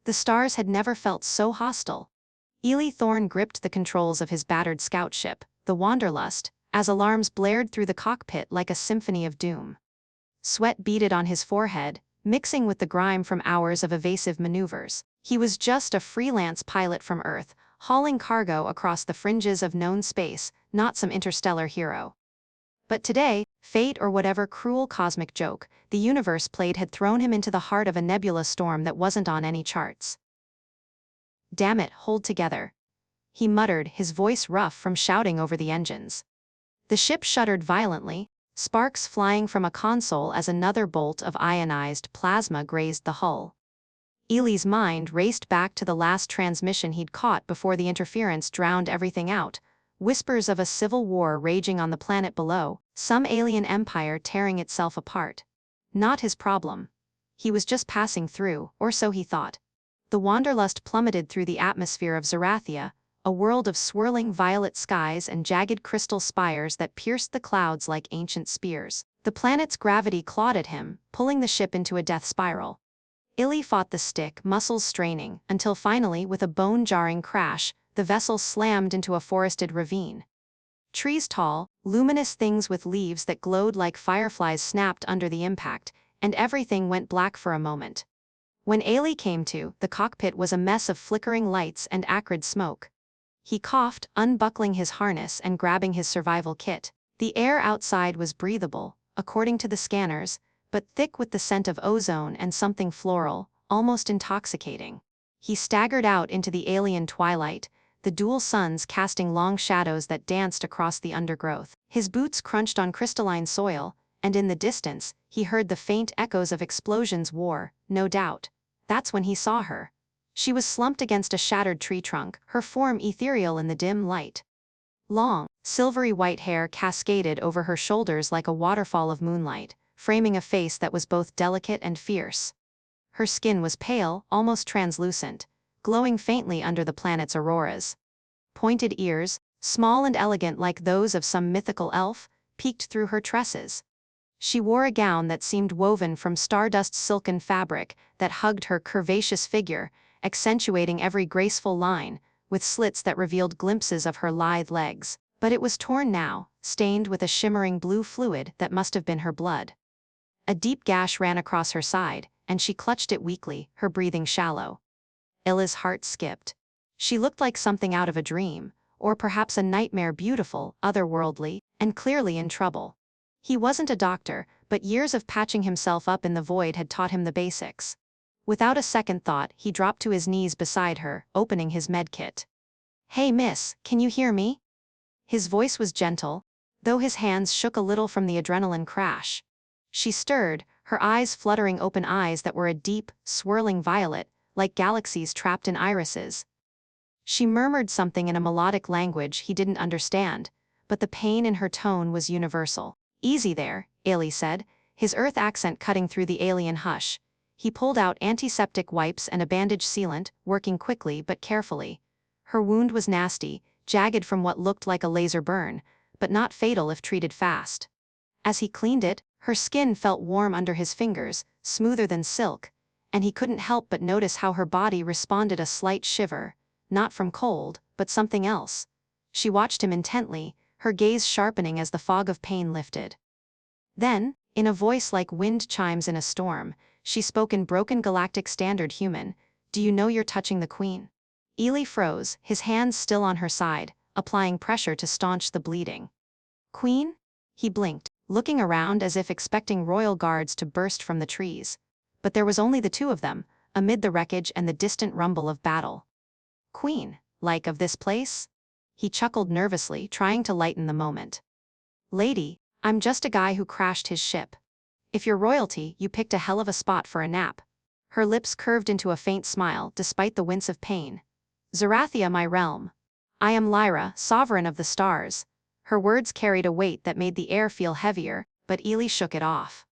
The stars had never felt so hostile. Eli Thorne gripped the controls of his battered scout ship, the Wanderlust, as alarms blared through the cockpit like a symphony of doom. Sweat beaded on his forehead, mixing with the grime from hours of evasive maneuvers. He was just a freelance pilot from Earth, hauling cargo across the fringes of known space, not some interstellar hero. But today, fate or whatever cruel cosmic joke the universe played had thrown him into the heart of a nebula storm that wasn't on any charts. "Damn it, hold together," he muttered, his voice rough from shouting over the engines. The ship shuddered violently, sparks flying from a console as another bolt of ionized plasma grazed the hull. Eli's mind raced back to the last transmission he'd caught before the interference drowned everything out. Whispers of a civil war raging on the planet below, some alien empire tearing itself apart. Not his problem. He was just passing through, or so he thought. The Wanderlust plummeted through the atmosphere of Zerathia, a world of swirling violet skies and jagged crystal spires that pierced the clouds like ancient spears. The planet's gravity clawed at him, pulling the ship into a death spiral. Eli fought the stick, muscles straining, until finally, with a bone-jarring crash, the vessel slammed into a forested ravine. Trees tall, luminous things with leaves that glowed like fireflies snapped under the impact, and everything went black for a moment. When Eli came to, the cockpit was a mess of flickering lights and acrid smoke. He coughed, unbuckling his harness and grabbing his survival kit. The air outside was breathable, according to the scanners, but thick with the scent of ozone and something floral, almost intoxicating. He staggered out into the alien twilight, the dual suns casting long shadows that danced across the undergrowth. His boots crunched on crystalline soil, and in the distance, he heard the faint echoes of explosions. War, no doubt. That's when he saw her. She was slumped against a shattered tree trunk, her form ethereal in the dim light. Long, silvery white hair cascaded over her shoulders like a waterfall of moonlight, framing a face that was both delicate and fierce. Her skin was pale, almost translucent, glowing faintly under the planet's auroras. Pointed ears, small and elegant like those of some mythical elf, peeked through her tresses. She wore a gown that seemed woven from stardust silken fabric that hugged her curvaceous figure, accentuating every graceful line, with slits that revealed glimpses of her lithe legs. But it was torn now, stained with a shimmering blue fluid that must have been her blood. A deep gash ran across her side, and she clutched it weakly, her breathing shallow. Eli's heart skipped. She looked like something out of a dream, or perhaps a nightmare, beautiful, otherworldly, and clearly in trouble. He wasn't a doctor, but years of patching himself up in the void had taught him the basics. Without a second thought, he dropped to his knees beside her, opening his medkit. "Hey miss, can you hear me?" His voice was gentle, though his hands shook a little from the adrenaline crash. She stirred, her eyes fluttering, open eyes that were a deep, swirling violet, like galaxies trapped in irises. She murmured something in a melodic language he didn't understand, but the pain in her tone was universal. "Easy there," Eli said, his Earth accent cutting through the alien hush. He pulled out antiseptic wipes and a bandage sealant, working quickly but carefully. Her wound was nasty, jagged from what looked like a laser burn, but not fatal if treated fast. As he cleaned it, her skin felt warm under his fingers, smoother than silk, and he couldn't help but notice how her body responded, a slight shiver, not from cold, but something else. She watched him intently, her gaze sharpening as the fog of pain lifted. Then, in a voice like wind chimes in a storm, she spoke in broken galactic standard human, "Do you know you're touching the Queen?" Eli froze, his hands still on her side, applying pressure to staunch the bleeding. "Queen?" He blinked, looking around as if expecting royal guards to burst from the trees. But there was only the two of them, amid the wreckage and the distant rumble of battle. "Queen, like of this place?" He chuckled nervously, trying to lighten the moment. "Lady, I'm just a guy who crashed his ship. If you're royalty, you picked a hell of a spot for a nap." Her lips curved into a faint smile, despite the wince of pain. "Zerathia, my realm. I am Lyra, sovereign of the stars." Her words carried a weight that made the air feel heavier, but Eli shook it off.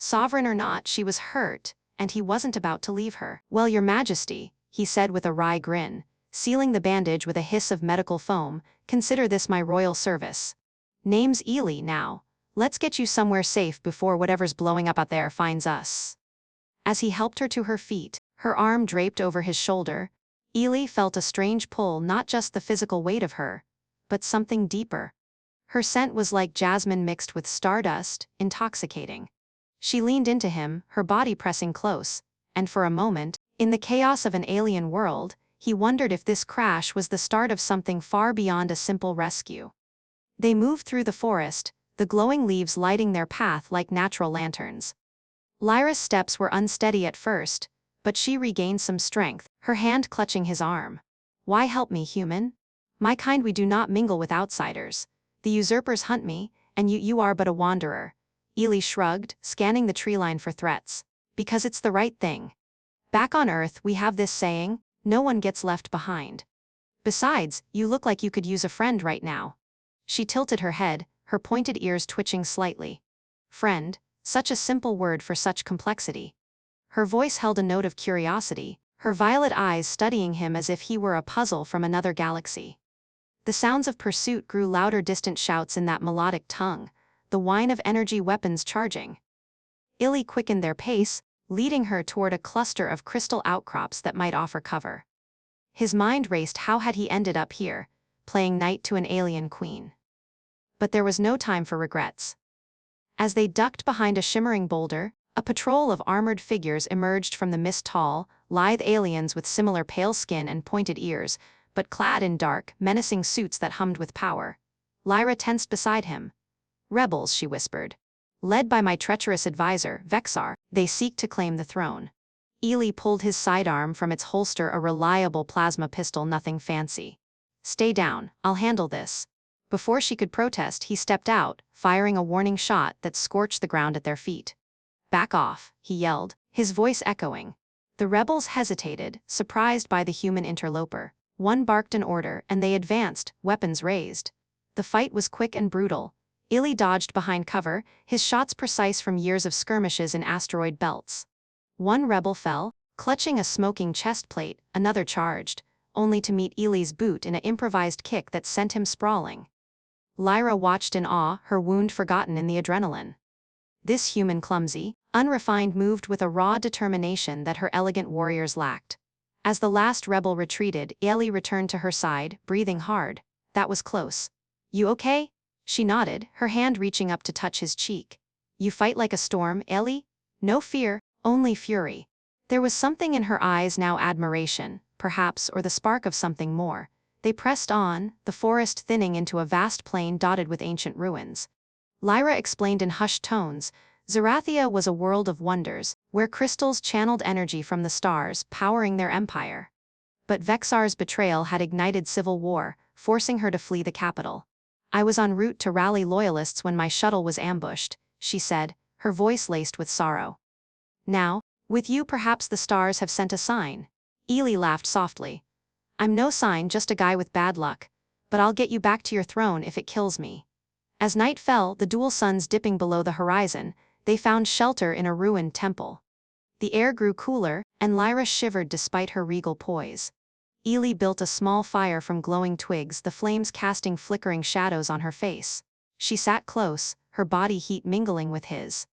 Sovereign or not, she was hurt, and he wasn't about to leave her. "Well, your majesty," he said with a wry grin, sealing the bandage with a hiss of medical foam, "consider this my royal service. Name's Eli now. Let's get you somewhere safe before whatever's blowing up out there finds us." As he helped her to her feet, Her arm draped over his shoulder, Eli felt a strange pull, not just the physical weight of her, but something deeper. Her scent was like jasmine mixed with stardust, intoxicating. She leaned into him, her body pressing close, and for a moment, in the chaos of an alien world, he wondered if this crash was the start of something far beyond a simple rescue. They moved through the forest, the glowing leaves lighting their path like natural lanterns. Lyra's steps were unsteady at first, but she regained some strength, her hand clutching his arm. "Why help me, human? My kind, we do not mingle with outsiders. The usurpers hunt me, and you are but a wanderer." Eli shrugged, scanning the tree line for threats. "Because it's the right thing. Back on Earth we have this saying, no one gets left behind. Besides, you look like you could use a friend right now." She tilted her head, her pointed ears twitching slightly. Friend, such a simple word for such complexity. Her voice held a note of curiosity, her violet eyes studying him as if he were a puzzle from another galaxy. The sounds of pursuit grew louder, distant shouts in that melodic tongue, the whine of energy weapons charging. Ili quickened their pace, leading her toward a cluster of crystal outcrops that might offer cover. His mind raced. How had he ended up here, playing knight to an alien queen? But there was no time for regrets. As they ducked behind a shimmering boulder, a patrol of armored figures emerged from the mist, tall, lithe aliens with similar pale skin and pointed ears, but clad in dark, menacing suits that hummed with power. Lyra tensed beside him. "Rebels," she whispered. "Led by my treacherous advisor, Vexar, they seek to claim the throne." Eli pulled his sidearm from its holster, a reliable plasma pistol, nothing fancy. "Stay down, I'll handle this." Before she could protest, he stepped out, firing a warning shot that scorched the ground at their feet. "Back off," he yelled, his voice echoing. The rebels hesitated, surprised by the human interloper. One barked an order, and they advanced, weapons raised. The fight was quick and brutal. Ili dodged behind cover, his shots precise from years of skirmishes in asteroid belts. One rebel fell, clutching a smoking chest plate, another charged, only to meet Ili's boot in an improvised kick that sent him sprawling. Lyra watched in awe, her wound forgotten in the adrenaline. This human, clumsy, unrefined, moved with a raw determination that her elegant warriors lacked. As the last rebel retreated, Eli returned to her side, breathing hard. "That was close. You okay?" She nodded, her hand reaching up to touch his cheek. "You fight like a storm, Eli? No fear, only fury." There was something in her eyes now, admiration, perhaps, or the spark of something more. They pressed on, the forest thinning into a vast plain dotted with ancient ruins. Lyra explained in hushed tones, Zerathia was a world of wonders, where crystals channeled energy from the stars, powering their empire. But Vexar's betrayal had ignited civil war, forcing her to flee the capital. "I was en route to rally loyalists when my shuttle was ambushed," she said, her voice laced with sorrow. "Now, with you, perhaps the stars have sent a sign." Eli laughed softly. "I'm no sign, just a guy with bad luck. But I'll get you back to your throne if it kills me." As night fell, the dual suns dipping below the horizon, they found shelter in a ruined temple. The air grew cooler, and Lyra shivered despite her regal poise. Eli built a small fire from glowing twigs, the flames casting flickering shadows on her face. She sat close, her body heat mingling with his.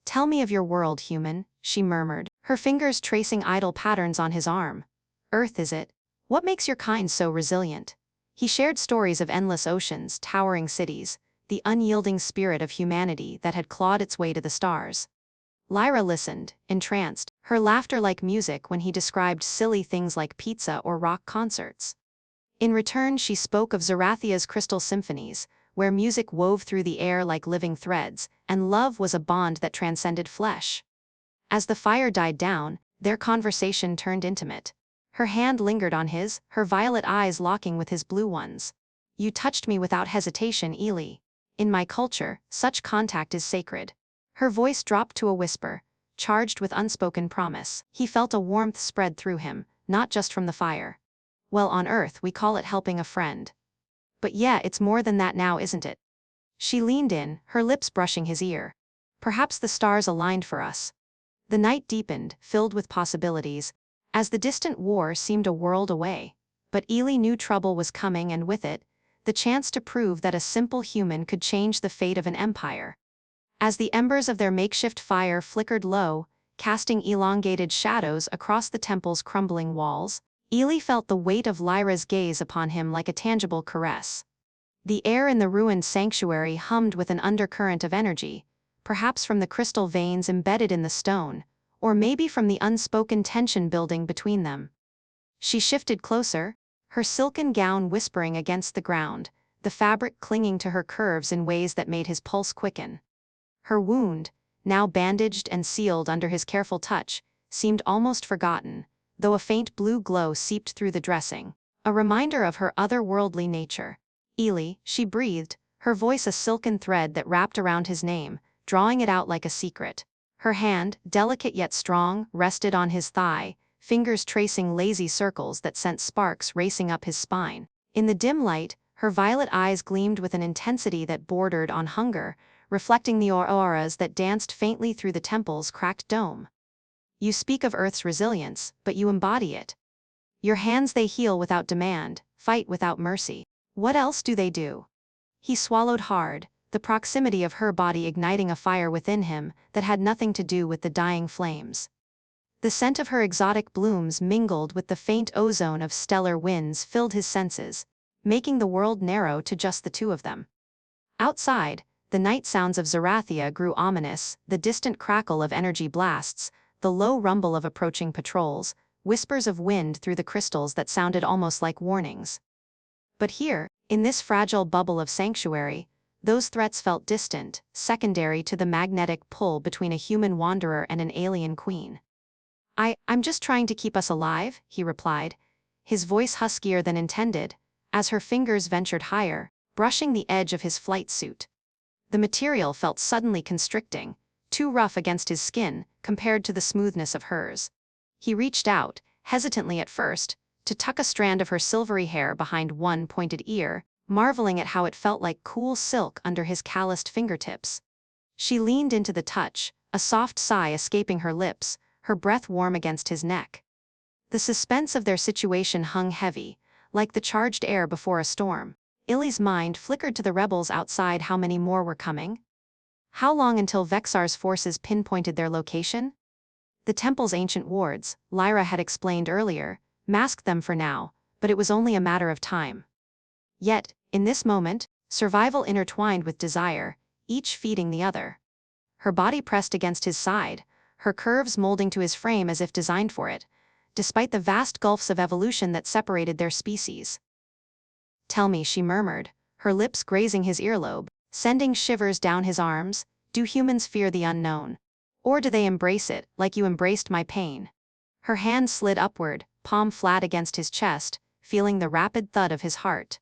"Tell me of your world, human," she murmured, her fingers tracing idle patterns on his arm. "Earth, is it? What makes your kind so resilient?" He shared stories of endless oceans, towering cities, the unyielding spirit of humanity that had clawed its way to the stars. Lyra listened, entranced, her laughter like music when he described silly things like pizza or rock concerts. In return, she spoke of Zerathia's crystal symphonies, where music wove through the air like living threads, and love was a bond that transcended flesh. As the fire died down, their conversation turned intimate. Her hand lingered on his, her violet eyes locking with his blue ones. "You touched me without hesitation, Eli. In my culture, such contact is sacred." Her voice dropped to a whisper, charged with unspoken promise. He felt a warmth spread through him, not just from the fire. "Well, on Earth we call it helping a friend. But yeah, it's more than that now, isn't it?" She leaned in, her lips brushing his ear. "Perhaps the stars aligned for us." The night deepened, filled with possibilities, as the distant war seemed a world away. But Eli knew trouble was coming, and with it, the chance to prove that a simple human could change the fate of an empire. As the embers of their makeshift fire flickered low, casting elongated shadows across the temple's crumbling walls. Eli felt the weight of Lyra's gaze upon him like a tangible caress. The air in the ruined sanctuary hummed with an undercurrent of energy, perhaps from the crystal veins embedded in the stone, or maybe from the unspoken tension building between them. She shifted closer, her silken gown whispering against the ground, the fabric clinging to her curves in ways that made his pulse quicken. Her wound, now bandaged and sealed under his careful touch, seemed almost forgotten, though a faint blue glow seeped through the dressing, a reminder of her otherworldly nature. Eli, she breathed, her voice a silken thread that wrapped around his name, drawing it out like a secret. Her hand, delicate yet strong, rested on his thigh, fingers tracing lazy circles that sent sparks racing up his spine. In the dim light, her violet eyes gleamed with an intensity that bordered on hunger, reflecting the auroras that danced faintly through the temple's cracked dome. You speak of Earth's resilience, but you embody it. Your hands they heal without demand, fight without mercy. What else do they do? He swallowed hard, the proximity of her body igniting a fire within him that had nothing to do with the dying flames. The scent of her exotic blooms mingled with the faint ozone of stellar winds filled his senses, making the world narrow to just the two of them. Outside, the night sounds of Zerathia grew ominous, the distant crackle of energy blasts, the low rumble of approaching patrols, whispers of wind through the crystals that sounded almost like warnings. But here, in this fragile bubble of sanctuary, those threats felt distant, secondary to the magnetic pull between a human wanderer and an alien queen. I'm just trying to keep us alive, he replied, his voice huskier than intended, as her fingers ventured higher, brushing the edge of his flight suit. The material felt suddenly constricting, too rough against his skin, compared to the smoothness of hers. He reached out, hesitantly at first, to tuck a strand of her silvery hair behind one pointed ear, marveling at how it felt like cool silk under his calloused fingertips. She leaned into the touch, a soft sigh escaping her lips, her breath warm against his neck. The suspense of their situation hung heavy, like the charged air before a storm. Ili's mind flickered to the rebels outside. How many more were coming? How long until Vexar's forces pinpointed their location? The temple's ancient wards, Lyra had explained earlier, masked them for now, but it was only a matter of time. Yet, in this moment, survival intertwined with desire, each feeding the other. Her body pressed against his side, her curves molding to his frame as if designed for it, despite the vast gulfs of evolution that separated their species. Tell me, she murmured, her lips grazing his earlobe, sending shivers down his arms, do humans fear the unknown? Or do they embrace it, like you embraced my pain? Her hand slid upward, palm flat against his chest, feeling the rapid thud of his heart.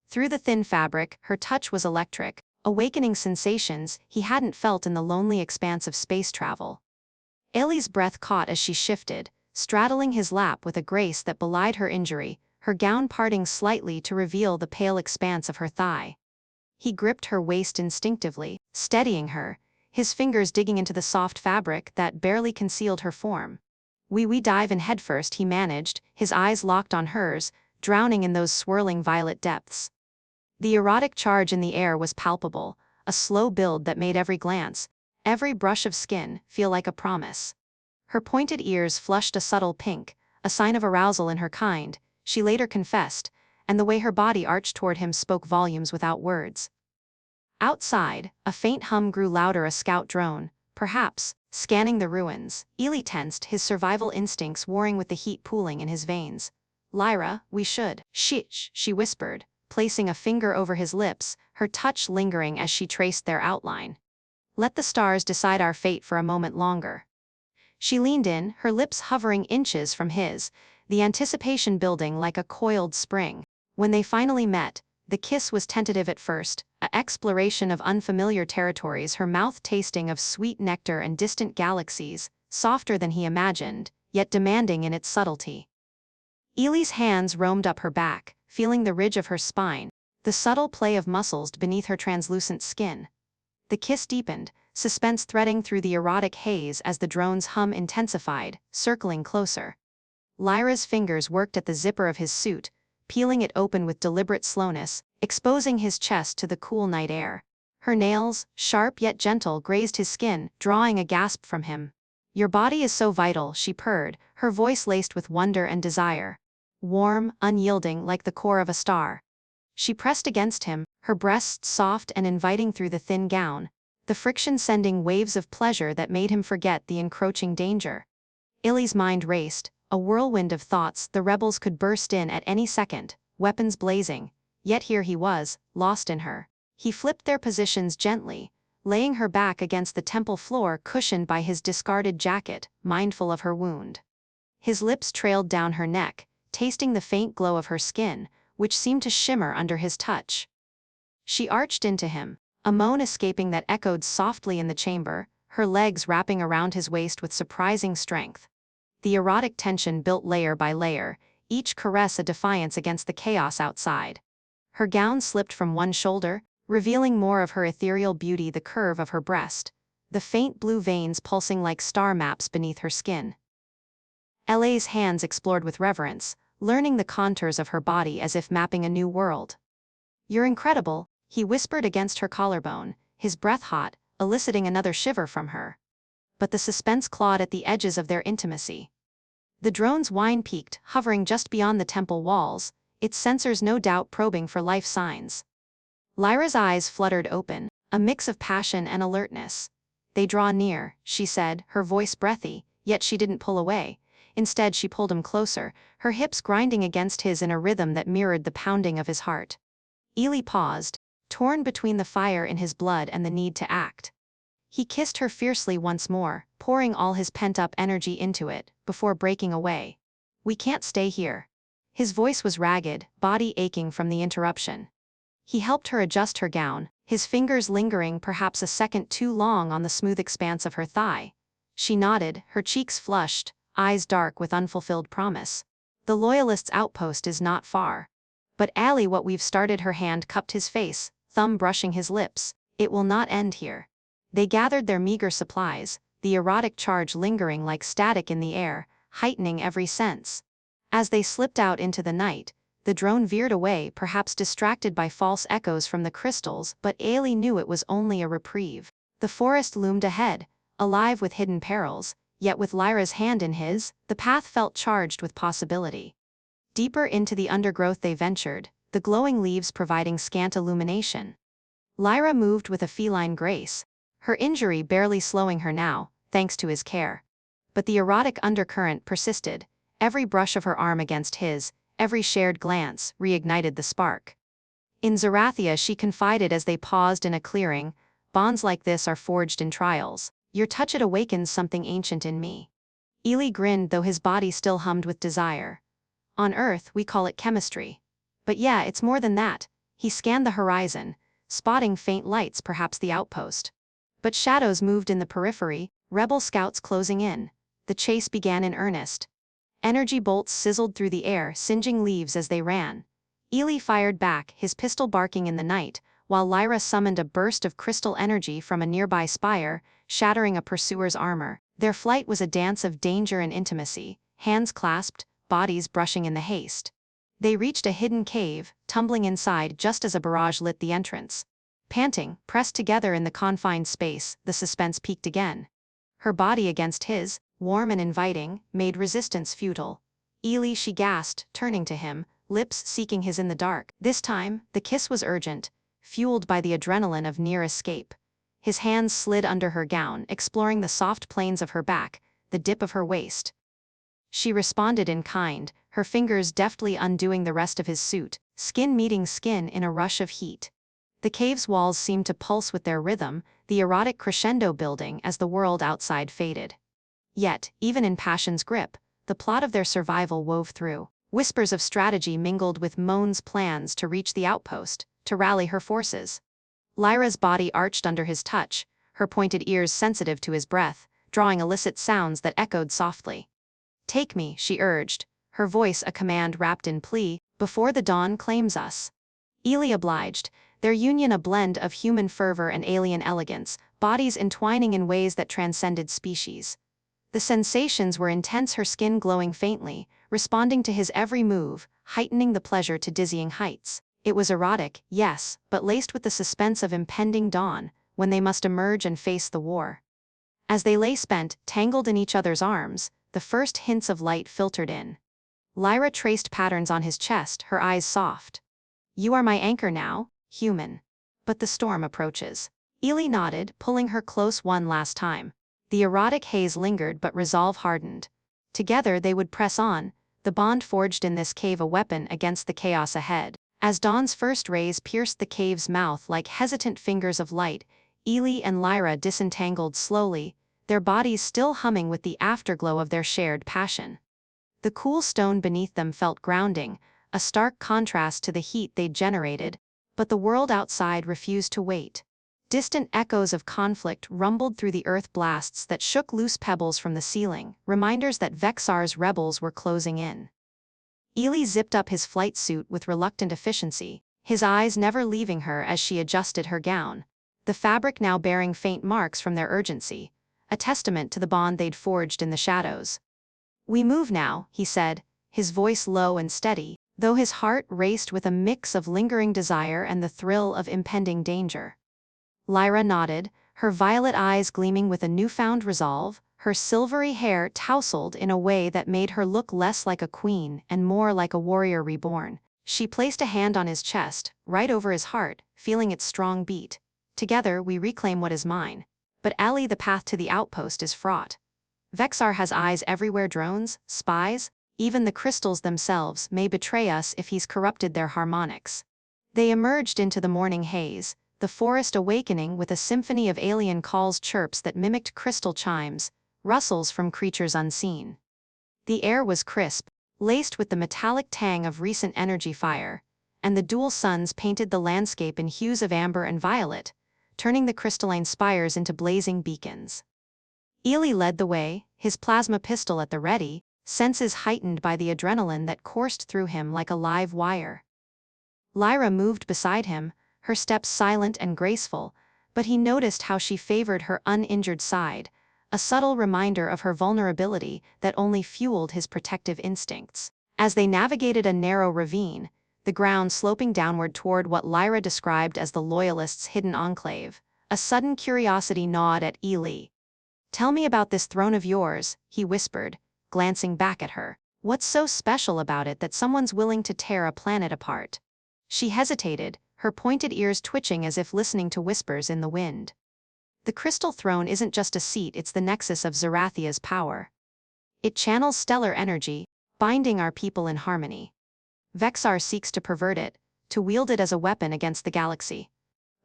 Through the thin fabric, her touch was electric, awakening sensations he hadn't felt in the lonely expanse of space travel. Ellie's breath caught as she shifted, straddling his lap with a grace that belied her injury, her gown parting slightly to reveal the pale expanse of her thigh. He gripped her waist instinctively, steadying her, his fingers digging into the soft fabric that barely concealed her form. We dive in headfirst, he managed, his eyes locked on hers, drowning in those swirling violet depths. The erotic charge in the air was palpable, a slow build that made every glance, every brush of skin, feel like a promise. Her pointed ears flushed a subtle pink, a sign of arousal in her kind, she later confessed, and the way her body arched toward him spoke volumes without words. Outside, a faint hum grew louder, a scout drone, perhaps, scanning the ruins. Eli tensed, his survival instincts warring with the heat pooling in his veins. Lyra, we should. Shh, she whispered, placing a finger over his lips, her touch lingering as she traced their outline. Let the stars decide our fate for a moment longer. She leaned in, her lips hovering inches from his, the anticipation building like a coiled spring. When they finally met, the kiss was tentative at first, an exploration of unfamiliar territories, her mouth tasting of sweet nectar and distant galaxies, softer than he imagined, yet demanding in its subtlety. Eli's hands roamed up her back, feeling the ridge of her spine, the subtle play of muscles beneath her translucent skin. The kiss deepened, suspense threading through the erotic haze as the drone's hum intensified, circling closer. Lyra's fingers worked at the zipper of his suit, peeling it open with deliberate slowness, exposing his chest to the cool night air. Her nails, sharp yet gentle, grazed his skin, drawing a gasp from him. Your body is so vital, she purred, her voice laced with wonder and desire. Warm, unyielding like the core of a star. She pressed against him, her breasts soft and inviting through the thin gown, the friction sending waves of pleasure that made him forget the encroaching danger. Illy's mind raced, a whirlwind of thoughts. The rebels could burst in at any second, weapons blazing, yet here he was, lost in her. He flipped their positions gently, laying her back against the temple floor cushioned by his discarded jacket, mindful of her wound. His lips trailed down her neck, tasting the faint glow of her skin, which seemed to shimmer under his touch. She arched into him, a moan escaping that echoed softly in the chamber, her legs wrapping around his waist with surprising strength. The erotic tension built layer by layer, each caress a defiance against the chaos outside. Her gown slipped from one shoulder, revealing more of her ethereal beauty, the curve of her breast, the faint blue veins pulsing like star maps beneath her skin. La's hands explored with reverence, learning the contours of her body as if mapping a new world. "You're incredible," he whispered against her collarbone, his breath hot, eliciting another shiver from her. But the suspense clawed at the edges of their intimacy. The drone's whine peaked, hovering just beyond the temple walls, its sensors no doubt probing for life signs. Lyra's eyes fluttered open, a mix of passion and alertness. "They draw near," she said, her voice breathy, yet she didn't pull away. Instead she pulled him closer, her hips grinding against his in a rhythm that mirrored the pounding of his heart. Eli paused, torn between the fire in his blood and the need to act. He kissed her fiercely once more, pouring all his pent-up energy into it, before breaking away. "We can't stay here." His voice was ragged, body aching from the interruption. He helped her adjust her gown, his fingers lingering perhaps a second too long on the smooth expanse of her thigh. She nodded, her cheeks flushed, eyes dark with unfulfilled promise. "The Loyalists' outpost is not far." "But Allie, what we've started." Her hand cupped his face, thumb brushing his lips. "It will not end here." They gathered their meager supplies, the erotic charge lingering like static in the air, heightening every sense. As they slipped out into the night, the drone veered away, perhaps distracted by false echoes from the crystals, but Ailey knew it was only a reprieve. The forest loomed ahead, alive with hidden perils, yet with Lyra's hand in his, the path felt charged with possibility. Deeper into the undergrowth they ventured, the glowing leaves providing scant illumination. Lyra moved with a feline grace, her injury barely slowing her now, thanks to his care. But the erotic undercurrent persisted, every brush of her arm against his, every shared glance, reignited the spark. In Zerathia she confided as they paused in a clearing, "Bonds like this are forged in trials. Your touch, it awakens something ancient in me." Eli grinned, though his body still hummed with desire. "On Earth we call it chemistry. But yeah, it's more than that." He scanned the horizon, spotting faint lights, perhaps the outpost. But shadows moved in the periphery, rebel scouts closing in. The chase began in earnest. Energy bolts sizzled through the air, singeing leaves as they ran. Eli fired back, his pistol barking in the night, while Lyra summoned a burst of crystal energy from a nearby spire, shattering a pursuer's armor. Their flight was a dance of danger and intimacy, hands clasped, bodies brushing in the haste. They reached a hidden cave, tumbling inside just as a barrage lit the entrance. Panting, pressed together in the confined space, the suspense peaked again. Her body against his, warm and inviting, made resistance futile. "Eli," she gasped, turning to him, lips seeking his in the dark. This time, the kiss was urgent, fueled by the adrenaline of near escape. His hands slid under her gown, exploring the soft planes of her back, the dip of her waist. She responded in kind, her fingers deftly undoing the rest of his suit, skin meeting skin in a rush of heat. The cave's walls seemed to pulse with their rhythm, the erotic crescendo building as the world outside faded. Yet, even in passion's grip, the plot of their survival wove through. Whispers of strategy mingled with Moan's plans to reach the outpost, to rally her forces. Lyra's body arched under his touch, her pointed ears sensitive to his breath, drawing illicit sounds that echoed softly. "Take me," she urged, her voice a command wrapped in plea, "before the dawn claims us." Eli obliged, their union a blend of human fervor and alien elegance, bodies entwining in ways that transcended species. The sensations were intense, her skin glowing faintly, responding to his every move, heightening the pleasure to dizzying heights. It was erotic, yes, but laced with the suspense of impending dawn, when they must emerge and face the war. As they lay spent, tangled in each other's arms, the first hints of light filtered in. Lyra traced patterns on his chest, her eyes soft. "You are my anchor now, human." But the storm approaches. Eli nodded, pulling her close one last time. The erotic haze lingered but resolve hardened. Together they would press on, the bond forged in this cave a weapon against the chaos ahead. As dawn's first rays pierced the cave's mouth like hesitant fingers of light, Eli and Lyra disentangled slowly, their bodies still humming with the afterglow of their shared passion. The cool stone beneath them felt grounding, a stark contrast to the heat they'd generated, but the world outside refused to wait. Distant echoes of conflict rumbled through the earth blasts that shook loose pebbles from the ceiling, reminders that Vexar's rebels were closing in. Eli zipped up his flight suit with reluctant efficiency, his eyes never leaving her as she adjusted her gown, the fabric now bearing faint marks from their urgency, a testament to the bond they'd forged in the shadows. "We move now," he said, his voice low and steady, though his heart raced with a mix of lingering desire and the thrill of impending danger. Lyra nodded, her violet eyes gleaming with a newfound resolve, her silvery hair tousled in a way that made her look less like a queen and more like a warrior reborn. She placed a hand on his chest, right over his heart, feeling its strong beat. "Together we reclaim what is mine. But Ellie, the path to the outpost is fraught. Vexar has eyes everywhere, drones, spies, even the crystals themselves may betray us if he's corrupted their harmonics." They emerged into the morning haze, the forest awakening with a symphony of alien calls, chirps that mimicked crystal chimes, rustles from creatures unseen. The air was crisp, laced with the metallic tang of recent energy fire, and the dual suns painted the landscape in hues of amber and violet, turning the crystalline spires into blazing beacons. Eli led the way, his plasma pistol at the ready, senses heightened by the adrenaline that coursed through him like a live wire. Lyra moved beside him, her steps silent and graceful, but he noticed how she favored her uninjured side, a subtle reminder of her vulnerability that only fueled his protective instincts. As they navigated a narrow ravine, the ground sloping downward toward what Lyra described as the Loyalists' hidden enclave, a sudden curiosity gnawed at Eli. "Tell me about this throne of yours," he whispered, glancing back at her. "What's so special about it that someone's willing to tear a planet apart?" She hesitated, her pointed ears twitching as if listening to whispers in the wind. "The crystal throne isn't just a seat, it's the nexus of Zerathia's power. It channels stellar energy, binding our people in harmony. Vexar seeks to pervert it, to wield it as a weapon against the galaxy.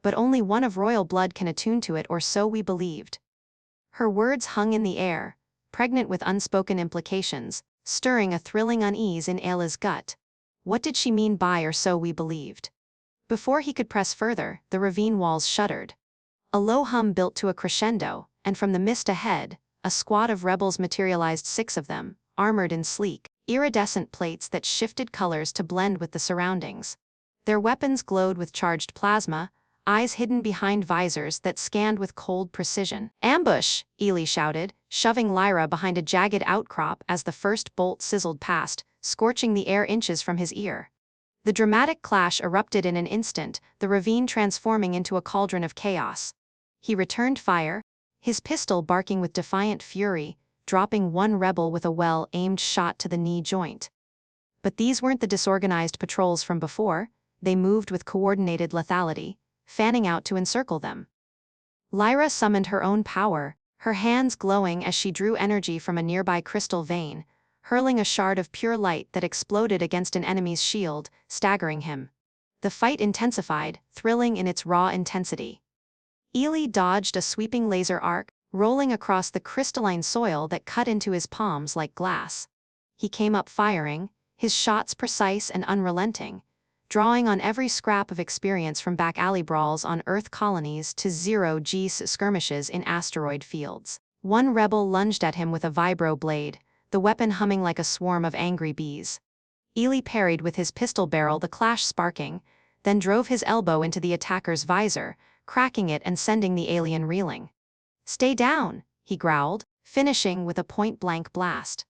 But only one of royal blood can attune to it, or so we believed." Her words hung in the air, pregnant with unspoken implications, stirring a thrilling unease in Ayla's gut. What did she mean by "or so we believed"? Before he could press further, the ravine walls shuddered. A low hum built to a crescendo, and from the mist ahead, a squad of rebels materialized, 6 of them, armored in sleek, iridescent plates that shifted colors to blend with the surroundings. Their weapons glowed with charged plasma, eyes hidden behind visors that scanned with cold precision. "Ambush!" Eli shouted, shoving Lyra behind a jagged outcrop as the first bolt sizzled past, scorching the air inches from his ear. The dramatic clash erupted in an instant, the ravine transforming into a cauldron of chaos. He returned fire, his pistol barking with defiant fury, dropping one rebel with a well-aimed shot to the knee joint. But these weren't the disorganized patrols from before, they moved with coordinated lethality, fanning out to encircle them. Lyra summoned her own power, her hands glowing as she drew energy from a nearby crystal vein, hurling a shard of pure light that exploded against an enemy's shield, staggering him. The fight intensified, thrilling in its raw intensity. Eli dodged a sweeping laser arc, rolling across the crystalline soil that cut into his palms like glass. He came up firing, his shots precise and unrelenting, drawing on every scrap of experience from back alley brawls on Earth colonies to zero-G skirmishes in asteroid fields. One rebel lunged at him with a vibro blade, the weapon humming like a swarm of angry bees. Eli parried with his pistol barrel, the clash sparking, then drove his elbow into the attacker's visor, cracking it and sending the alien reeling. "Stay down," he growled, finishing with a point-blank blast.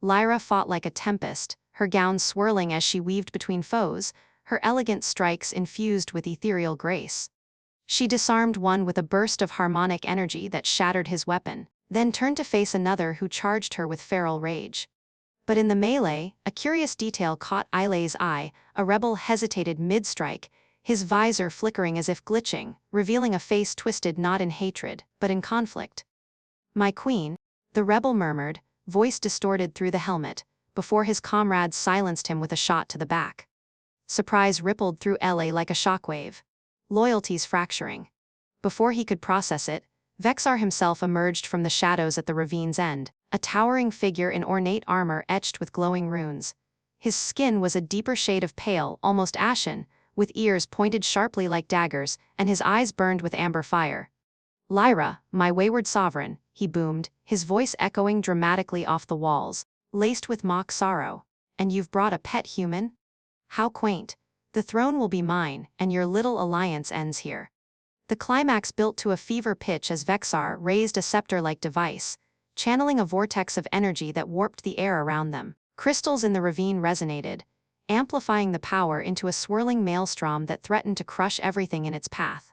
Lyra fought like a tempest, her gown swirling as she weaved between foes, her elegant strikes infused with ethereal grace. She disarmed one with a burst of harmonic energy that shattered his weapon, then turned to face another who charged her with feral rage. But in the melee, a curious detail caught Eli's eye. A rebel hesitated mid-strike, his visor flickering as if glitching, revealing a face twisted not in hatred, but in conflict. "My queen," the rebel murmured, voice distorted through the helmet, before his comrades silenced him with a shot to the back. Surprise rippled through Eli like a shockwave. Loyalties fracturing. Before he could process it, Vexar himself emerged from the shadows at the ravine's end, a towering figure in ornate armor etched with glowing runes. His skin was a deeper shade of pale, almost ashen, with ears pointed sharply like daggers, and his eyes burned with amber fire. "Lyra, my wayward sovereign," he boomed, his voice echoing dramatically off the walls, laced with mock sorrow. "And you've brought a pet human? How quaint. The throne will be mine, and your little alliance ends here." The climax built to a fever pitch as Vexar raised a scepter-like device, channeling a vortex of energy that warped the air around them. Crystals in the ravine resonated, amplifying the power into a swirling maelstrom that threatened to crush everything in its path.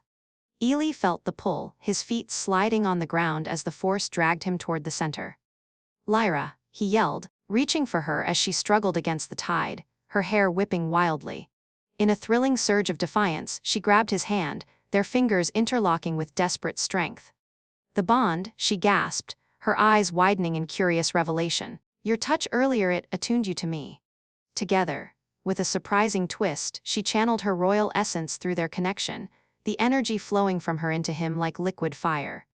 Eli felt the pull, his feet sliding on the ground as the force dragged him toward the center. "Lyra," he yelled, reaching for her as she struggled against the tide, her hair whipping wildly. In a thrilling surge of defiance, she grabbed his hand, their fingers interlocking with desperate strength. "The bond," she gasped, her eyes widening in curious revelation. "Your touch earlier, it attuned you to me." Together, with a surprising twist, she channeled her royal essence through their connection, the energy flowing from her into him like liquid fire.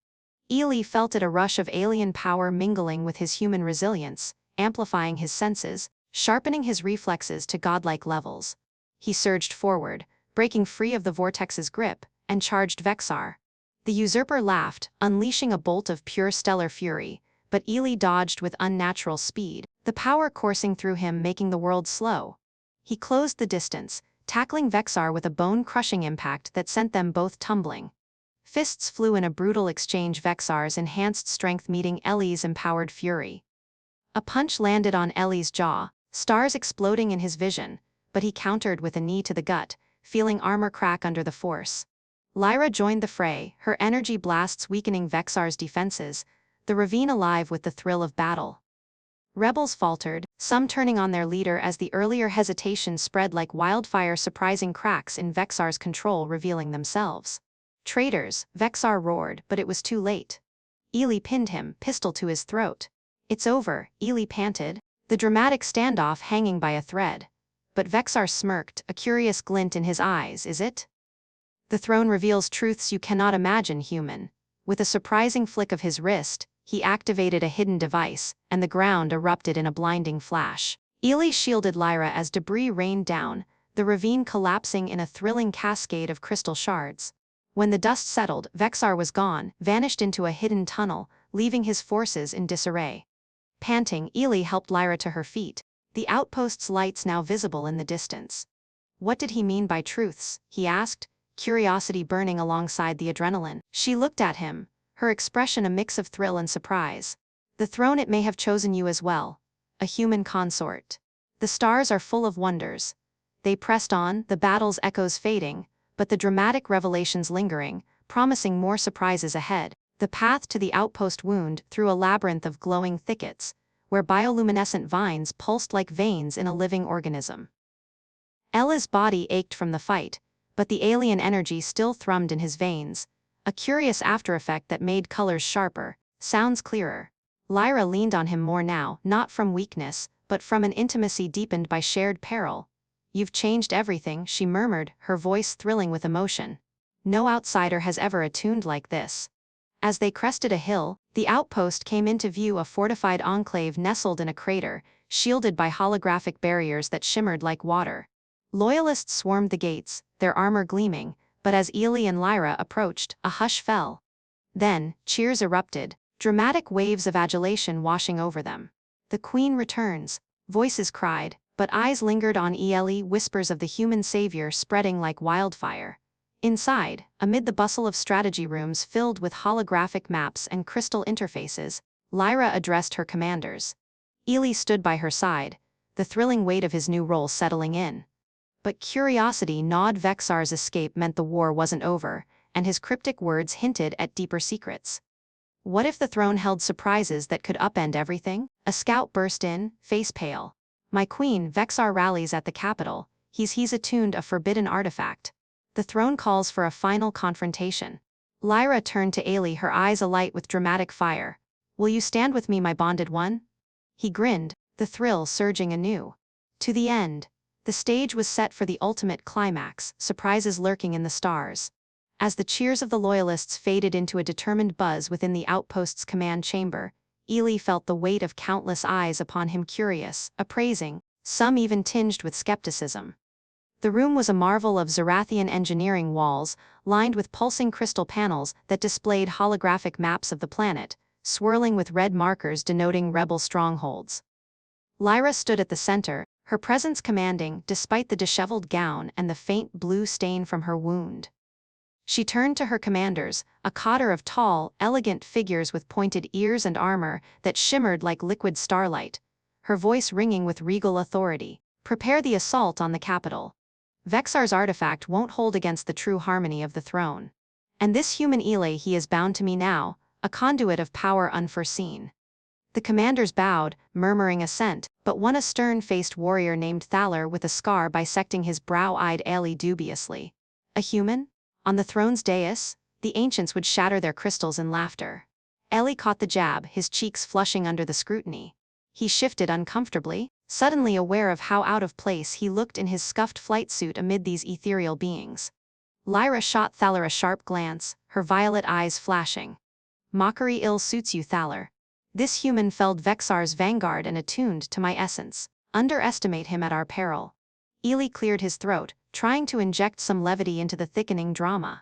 Eli felt it, a rush of alien power mingling with his human resilience, amplifying his senses, sharpening his reflexes to godlike levels. He surged forward, breaking free of the vortex's grip, and charged Vexar. The usurper laughed, unleashing a bolt of pure stellar fury, but Eli dodged with unnatural speed, the power coursing through him making the world slow. He closed the distance, tackling Vexar with a bone-crushing impact that sent them both tumbling. Fists flew in a brutal exchange, Vexar's enhanced strength meeting Eli's empowered fury. A punch landed on Eli's jaw, stars exploding in his vision, but he countered with a knee to the gut, feeling armor crack under the force. Lyra joined the fray, her energy blasts weakening Vexar's defenses, the ravine alive with the thrill of battle. Rebels faltered, some turning on their leader as the earlier hesitation spread like wildfire, surprising cracks in Vexar's control revealing themselves. "Traitors," Vexar roared, but it was too late. Eli pinned him, pistol to his throat. "It's over," Eli panted, the dramatic standoff hanging by a thread. But Vexar smirked, a curious glint in his eyes. "Is it? The throne reveals truths you cannot imagine, human." With a surprising flick of his wrist, he activated a hidden device, and the ground erupted in a blinding flash. Eli shielded Lyra as debris rained down, the ravine collapsing in a thrilling cascade of crystal shards. When the dust settled, Vexar was gone, vanished into a hidden tunnel, leaving his forces in disarray. Panting, Eli helped Lyra to her feet, the outpost's lights now visible in the distance. "What did he mean by truths?" he asked, curiosity burning alongside the adrenaline. She looked at him, her expression a mix of thrill and surprise. "The throne, it may have chosen you as well. A human consort. The stars are full of wonders." They pressed on, the battle's echoes fading, but the dramatic revelations lingering, promising more surprises ahead. The path to the outpost wound through a labyrinth of glowing thickets, where bioluminescent vines pulsed like veins in a living organism. Ella's body ached from the fight, but the alien energy still thrummed in his veins, a curious aftereffect that made colors sharper, sounds clearer. Lyra leaned on him more now, not from weakness, but from an intimacy deepened by shared peril. "You've changed everything," she murmured, her voice thrilling with emotion. "No outsider has ever attuned like this." As they crested a hill, the outpost came into view, a fortified enclave nestled in a crater, shielded by holographic barriers that shimmered like water. Loyalists swarmed the gates, their armor gleaming, but as Eli and Lyra approached, a hush fell. Then, cheers erupted, dramatic waves of adulation washing over them. "The Queen returns," voices cried, but eyes lingered on Eli, whispers of the human savior spreading like wildfire. Inside, amid the bustle of strategy rooms filled with holographic maps and crystal interfaces, Lyra addressed her commanders. Eli stood by her side, the thrilling weight of his new role settling in. But curiosity gnawed. Vexar's escape meant the war wasn't over, and his cryptic words hinted at deeper secrets. What if the throne held surprises that could upend everything? A scout burst in, face pale. My queen, Vexar rallies at the capital. He's attuned a forbidden artifact. The throne calls for a final confrontation. Lyra turned to Eli, her eyes alight with dramatic fire. Will you stand with me, my bonded one? He grinned, the thrill surging anew. To the end. The stage was set for the ultimate climax, surprises lurking in the stars. As the cheers of the loyalists faded into a determined buzz within the outpost's command chamber, Eli felt the weight of countless eyes upon him, curious, appraising, some even tinged with skepticism. The room was a marvel of Zerathian engineering, walls lined with pulsing crystal panels that displayed holographic maps of the planet, swirling with red markers denoting rebel strongholds. Lyra stood at the center, her presence commanding despite the disheveled gown and the faint blue stain from her wound. She turned to her commanders, a cotter of tall, elegant figures with pointed ears and armor that shimmered like liquid starlight, her voice ringing with regal authority. Prepare the assault on the capital. Vexar's artifact won't hold against the true harmony of the throne. And this human Eli, he is bound to me now, a conduit of power unforeseen. The commanders bowed, murmuring assent, but one a stern-faced warrior named Thaler with a scar bisecting his brow eyed Eli dubiously. A human? On the throne's dais, the ancients would shatter their crystals in laughter. Eli caught the jab, his cheeks flushing under the scrutiny. He shifted uncomfortably, suddenly aware of how out of place he looked in his scuffed flight suit amid these ethereal beings. Lyra shot Thaler a sharp glance, her violet eyes flashing. Mockery ill suits you, Thaler. This human felled Vexar's vanguard and attuned to my essence. Underestimate him at our peril. Eli cleared his throat, trying to inject some levity into the thickening drama.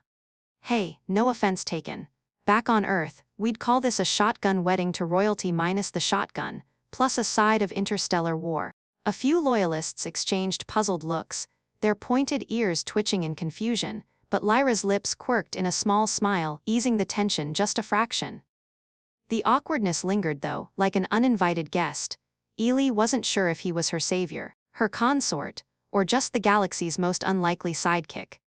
Hey, no offense taken. Back on Earth, we'd call this a shotgun wedding to royalty minus the shotgun, plus a side of interstellar war. A few loyalists exchanged puzzled looks, their pointed ears twitching in confusion, but Lyra's lips quirked in a small smile, easing the tension just a fraction. The awkwardness lingered though, like an uninvited guest. Eli wasn't sure if he was her savior, her consort, or just the galaxy's most unlikely sidekick.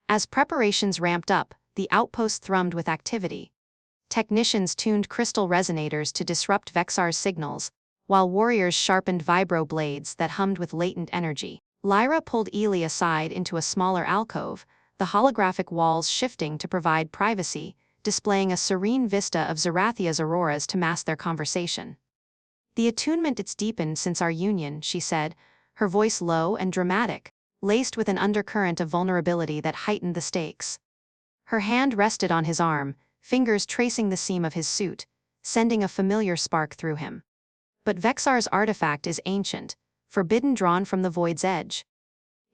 As preparations ramped up, the outpost thrummed with activity. Technicians tuned crystal resonators to disrupt Vexar's signals, while warriors sharpened vibro blades that hummed with latent energy. Lyra pulled Eli aside into a smaller alcove, the holographic walls shifting to provide privacy, displaying a serene vista of Zerathia's auroras to mask their conversation. The attunement it's deepened since our union, she said, her voice low and dramatic, laced with an undercurrent of vulnerability that heightened the stakes. Her hand rested on his arm, fingers tracing the seam of his suit, sending a familiar spark through him. But Vexar's artifact is ancient, forbidden, drawn from the void's edge.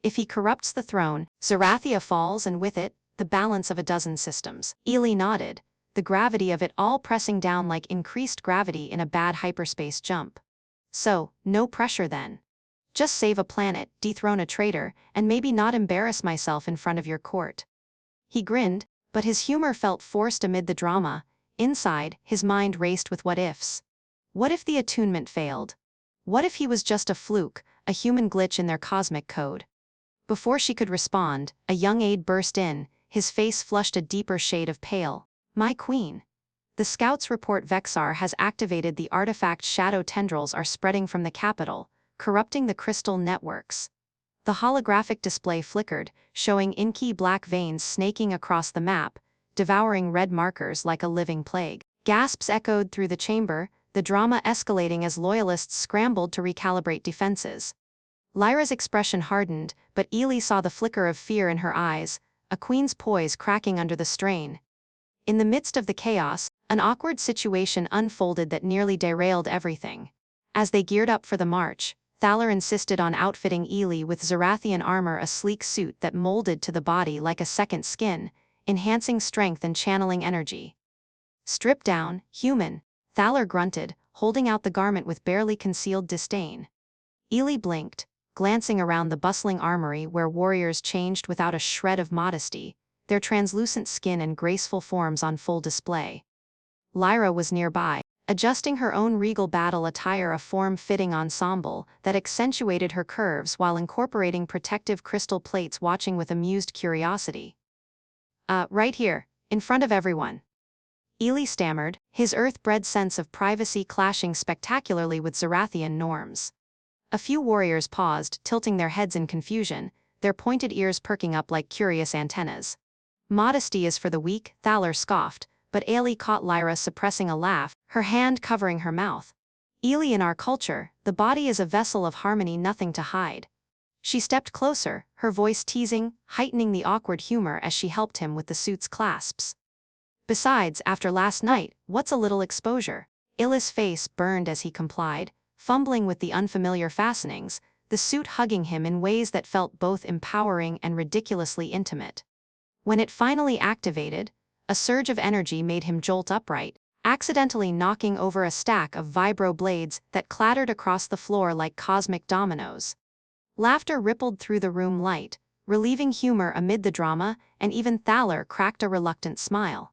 If he corrupts the throne, Zerathia falls, and with it, the balance of a dozen systems. Eli nodded, the gravity of it all pressing down like increased gravity in a bad hyperspace jump. So, no pressure then. Just save a planet, dethrone a traitor, and maybe not embarrass myself in front of your court. He grinned, but his humor felt forced amid the drama. Inside, his mind raced with what-ifs. What if the attunement failed? What if he was just a fluke, a human glitch in their cosmic code? Before she could respond, a young aide burst in, his face flushed a deeper shade of pale. My queen. The scouts report Vexar has activated the artifact. Shadow tendrils are spreading from the capital, corrupting the crystal networks. The holographic display flickered, showing inky black veins snaking across the map, devouring red markers like a living plague. Gasps echoed through the chamber, the drama escalating as loyalists scrambled to recalibrate defenses. Lyra's expression hardened, but Eli saw the flicker of fear in her eyes, a queen's poise cracking under the strain. In the midst of the chaos, an awkward situation unfolded that nearly derailed everything. As they geared up for the march, Thaler insisted on outfitting Eli with Zerathian armor, a sleek suit that molded to the body like a second skin, enhancing strength and channeling energy. Strip down, human, Thaler grunted, holding out the garment with barely concealed disdain. Eli blinked, glancing around the bustling armory where warriors changed without a shred of modesty, their translucent skin and graceful forms on full display. Lyra was nearby, adjusting her own regal battle attire, a form-fitting ensemble that accentuated her curves while incorporating protective crystal plates, watching with amused curiosity. Right here, in front of everyone. Eli stammered, his earth-bred sense of privacy clashing spectacularly with Zerathian norms. A few warriors paused, tilting their heads in confusion, their pointed ears perking up like curious antennas. Modesty is for the weak, Thaler scoffed, but Eli caught Lyra suppressing a laugh, her hand covering her mouth. Eli, in our culture, the body is a vessel of harmony, nothing to hide. She stepped closer, her voice teasing, heightening the awkward humor as she helped him with the suit's clasps. Besides, after last night, what's a little exposure? Eli's face burned as he complied, fumbling with the unfamiliar fastenings, the suit hugging him in ways that felt both empowering and ridiculously intimate. When it finally activated, a surge of energy made him jolt upright, accidentally knocking over a stack of vibro blades that clattered across the floor like cosmic dominoes. Laughter rippled through the room, light, relieving humor amid the drama, and even Thaler cracked a reluctant smile.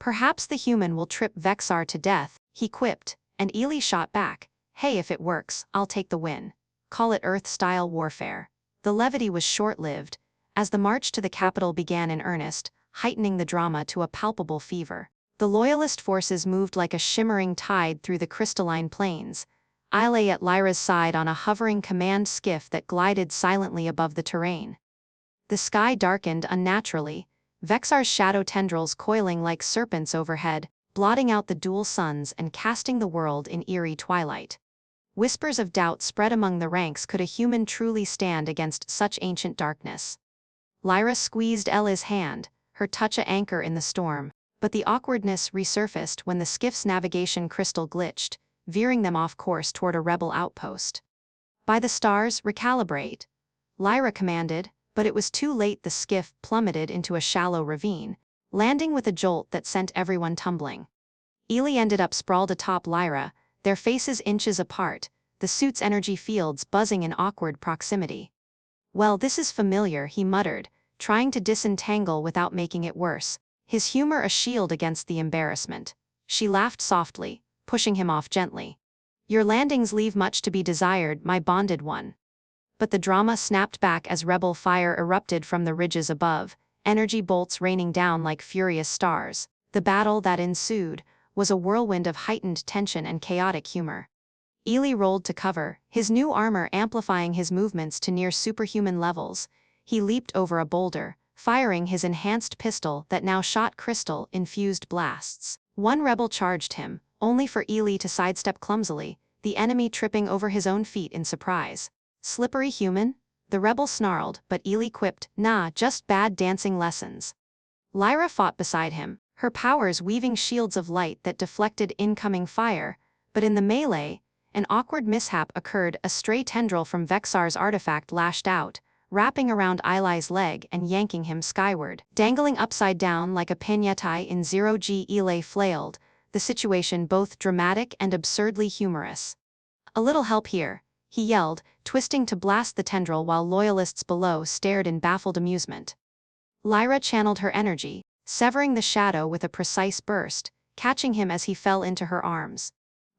Perhaps the human will trip Vexar to death, he quipped, and Eli shot back, hey, if it works, I'll take the win. Call it Earth-style warfare. The levity was short-lived, as the march to the capital began in earnest, heightening the drama to a palpable fever. The Loyalist forces moved like a shimmering tide through the crystalline plains. I lay at Lyra's side on a hovering command skiff that glided silently above the terrain. The sky darkened unnaturally, Vexar's shadow tendrils coiling like serpents overhead, blotting out the dual suns and casting the world in eerie twilight. Whispers of doubt spread among the ranks. Could a human truly stand against such ancient darkness? Lyra squeezed Eli's hand, her touch a anchor in the storm, but the awkwardness resurfaced when the skiff's navigation crystal glitched, veering them off course toward a rebel outpost. By the stars, recalibrate, Lyra commanded, but it was too late. The skiff plummeted into a shallow ravine, landing with a jolt that sent everyone tumbling. Eli ended up sprawled atop Lyra, their faces inches apart, the suit's energy fields buzzing in awkward proximity. Well, this is familiar, he muttered, trying to disentangle without making it worse, his humor a shield against the embarrassment. She laughed softly, pushing him off gently. Your landings leave much to be desired, my bonded one. But the drama snapped back as rebel fire erupted from the ridges above, energy bolts raining down like furious stars. The battle that ensued was a whirlwind of heightened tension and chaotic humor. Eli rolled to cover, his new armor amplifying his movements to near superhuman levels. He leaped over a boulder, firing his enhanced pistol that now shot crystal-infused blasts. One rebel charged him, only for Eli to sidestep clumsily, the enemy tripping over his own feet in surprise. Slippery human? The rebel snarled, but Eli quipped, nah, just bad dancing lessons. Lyra fought beside him, her powers weaving shields of light that deflected incoming fire, but in the melee, an awkward mishap occurred. A stray tendril from Vexar's artifact lashed out, wrapping around Eli's leg and yanking him skyward. Dangling upside down like a piñata in 0G, Eli flailed, the situation both dramatic and absurdly humorous. A little help here, he yelled, twisting to blast the tendril while loyalists below stared in baffled amusement. Lyra channeled her energy, severing the shadow with a precise burst, catching him as he fell into her arms.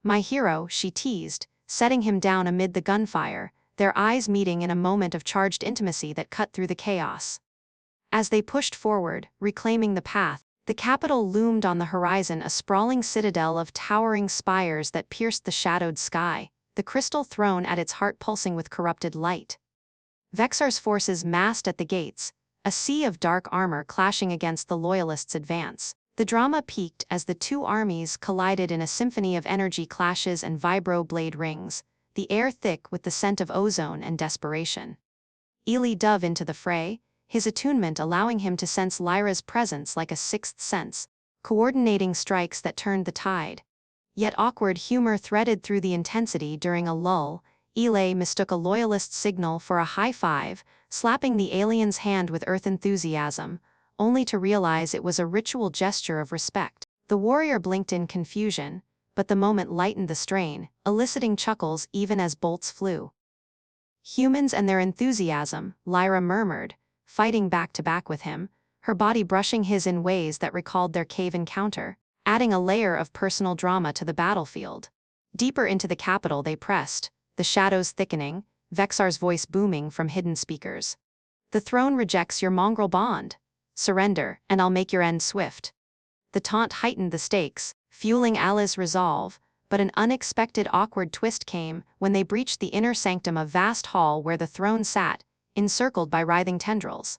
My hero, she teased, setting him down amid the gunfire, their eyes meeting in a moment of charged intimacy that cut through the chaos. As they pushed forward, reclaiming the path, the capital loomed on the horizon, a sprawling citadel of towering spires that pierced the shadowed sky, the crystal throne at its heart pulsing with corrupted light. Vexar's forces massed at the gates, a sea of dark armor clashing against the Loyalists' advance. The drama peaked as the two armies collided in a symphony of energy clashes and vibro blade rings, the air thick with the scent of ozone and desperation. Eli dove into the fray, his attunement allowing him to sense Lyra's presence like a sixth sense, coordinating strikes that turned the tide. Yet awkward humor threaded through the intensity. During a lull, Eli mistook a loyalist signal for a high five, slapping the alien's hand with earth enthusiasm, only to realize it was a ritual gesture of respect. The warrior blinked in confusion, but the moment lightened the strain, eliciting chuckles even as bolts flew. Humans and their enthusiasm, Lyra murmured, fighting back to back with him, her body brushing his in ways that recalled their cave encounter, adding a layer of personal drama to the battlefield. Deeper into the capital they pressed, the shadows thickening, Vexar's voice booming from hidden speakers. The throne rejects your mongrel bond. Surrender, and I'll make your end swift. The taunt heightened the stakes, fueling Ali's resolve, but an unexpected awkward twist came when they breached the inner sanctum of vast hall where the throne sat, encircled by writhing tendrils.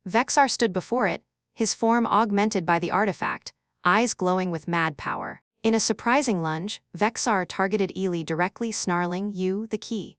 Vexar stood before it, his form augmented by the artifact, eyes glowing with mad power. In a surprising lunge, Vexar targeted Eli directly, snarling, "You, the key."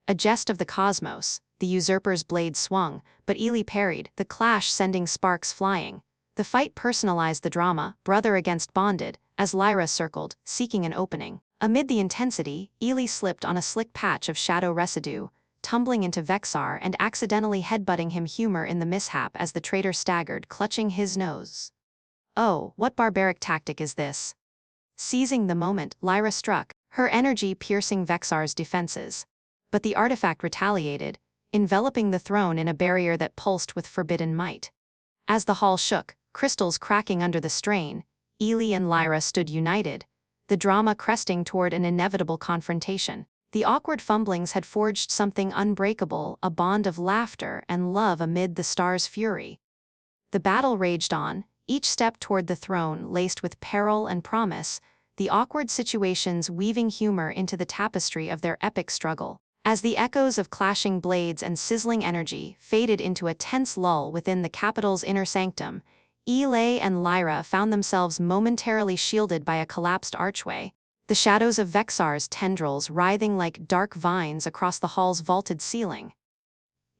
A jest of the cosmos, the usurper's blade swung, but Eli parried, the clash sending sparks flying. The fight personalized the drama, brother against bonded, as Lyra circled, seeking an opening. Amid the intensity, Eli slipped on a slick patch of shadow residue, tumbling into Vexar and accidentally headbutting him, humor in the mishap as the traitor staggered, clutching his nose. Oh, what barbaric tactic is this? Seizing the moment, Lyra struck, her energy piercing Vexar's defenses. But the artifact retaliated, enveloping the throne in a barrier that pulsed with forbidden might. As the hall shook, crystals cracking under the strain, Eli and Lyra stood united, the drama cresting toward an inevitable confrontation. The awkward fumblings had forged something unbreakable, a bond of laughter and love amid the stars' fury. The battle raged on, each step toward the throne laced with peril and promise, the awkward situations weaving humor into the tapestry of their epic struggle. As the echoes of clashing blades and sizzling energy faded into a tense lull within the capital's inner sanctum, Eli and Lyra found themselves momentarily shielded by a collapsed archway, the shadows of Vexar's tendrils writhing like dark vines across the hall's vaulted ceiling.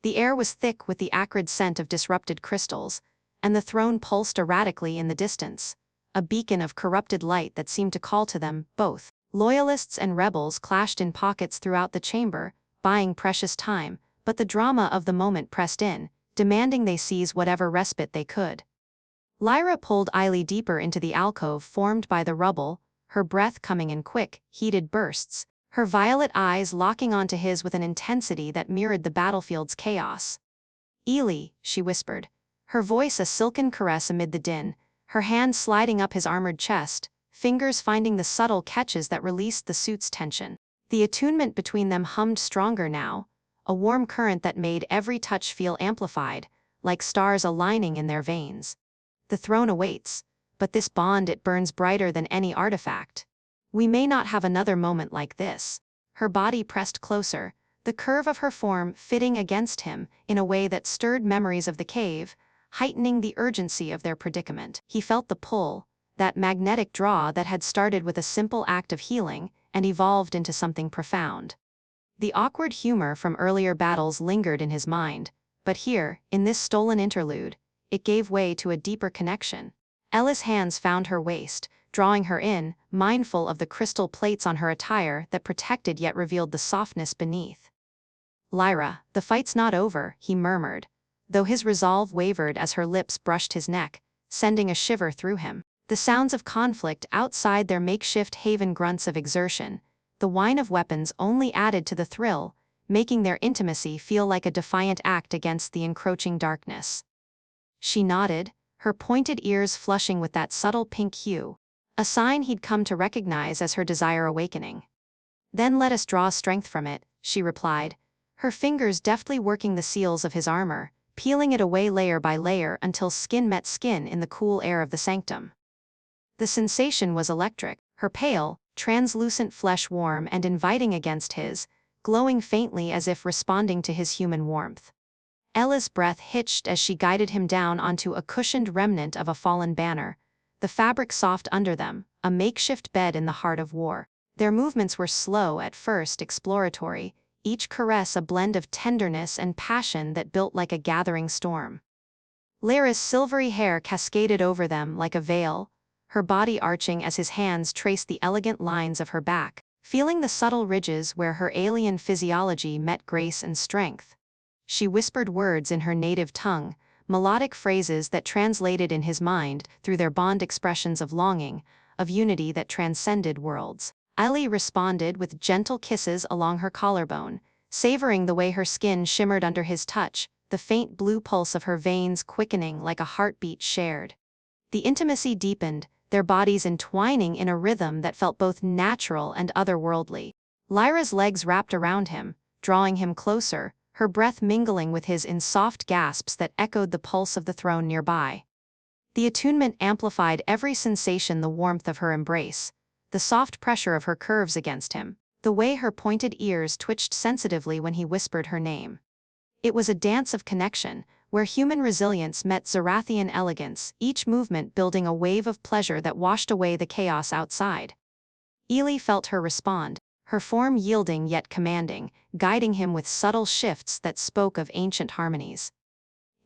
The air was thick with the acrid scent of disrupted crystals, and the throne pulsed erratically in the distance, a beacon of corrupted light that seemed to call to them both. Loyalists and rebels clashed in pockets throughout the chamber, buying precious time, but the drama of the moment pressed in, demanding they seize whatever respite they could. Lyra pulled Eli deeper into the alcove formed by the rubble, her breath coming in quick, heated bursts, her violet eyes locking onto his with an intensity that mirrored the battlefield's chaos. "Eli," she whispered, her voice a silken caress amid the din, her hand sliding up his armored chest, fingers finding the subtle catches that released the suit's tension. The attunement between them hummed stronger now, a warm current that made every touch feel amplified, like stars aligning in their veins. The throne awaits, but this bond, it burns brighter than any artifact. We may not have another moment like this. Her body pressed closer, the curve of her form fitting against him in a way that stirred memories of the cave, heightening the urgency of their predicament. He felt the pull, that magnetic draw that had started with a simple act of healing and evolved into something profound. The awkward humor from earlier battles lingered in his mind, but here, in this stolen interlude, it gave way to a deeper connection. Ella's hands found her waist, drawing her in, mindful of the crystal plates on her attire that protected yet revealed the softness beneath. "Lyra, the fight's not over," he murmured, though his resolve wavered as her lips brushed his neck, sending a shiver through him. The sounds of conflict outside their makeshift haven, grunts of exertion, the whine of weapons only added to the thrill, making their intimacy feel like a defiant act against the encroaching darkness. She nodded, her pointed ears flushing with that subtle pink hue, a sign he'd come to recognize as her desire awakening. "Then let us draw strength from it," she replied, her fingers deftly working the seals of his armor, peeling it away layer by layer until skin met skin in the cool air of the sanctum. The sensation was electric, her pale, translucent flesh warm and inviting against his, glowing faintly as if responding to his human warmth. Ella's breath hitched as she guided him down onto a cushioned remnant of a fallen banner, the fabric soft under them, a makeshift bed in the heart of war. Their movements were slow at first, exploratory, each caress a blend of tenderness and passion that built like a gathering storm. Lyra's silvery hair cascaded over them like a veil, her body arching as his hands traced the elegant lines of her back, feeling the subtle ridges where her alien physiology met grace and strength. She whispered words in her native tongue, melodic phrases that translated in his mind through their bond, expressions of longing, of unity that transcended worlds. Eli responded with gentle kisses along her collarbone, savoring the way her skin shimmered under his touch, the faint blue pulse of her veins quickening like a heartbeat shared. The intimacy deepened, their bodies entwining in a rhythm that felt both natural and otherworldly. Lyra's legs wrapped around him, drawing him closer, her breath mingling with his in soft gasps that echoed the pulse of the throne nearby. The attunement amplified every sensation: the warmth of her embrace, the soft pressure of her curves against him, the way her pointed ears twitched sensitively when he whispered her name. It was a dance of connection, where human resilience met Zerathian elegance, each movement building a wave of pleasure that washed away the chaos outside. Eli felt her respond, her form yielding yet commanding, guiding him with subtle shifts that spoke of ancient harmonies.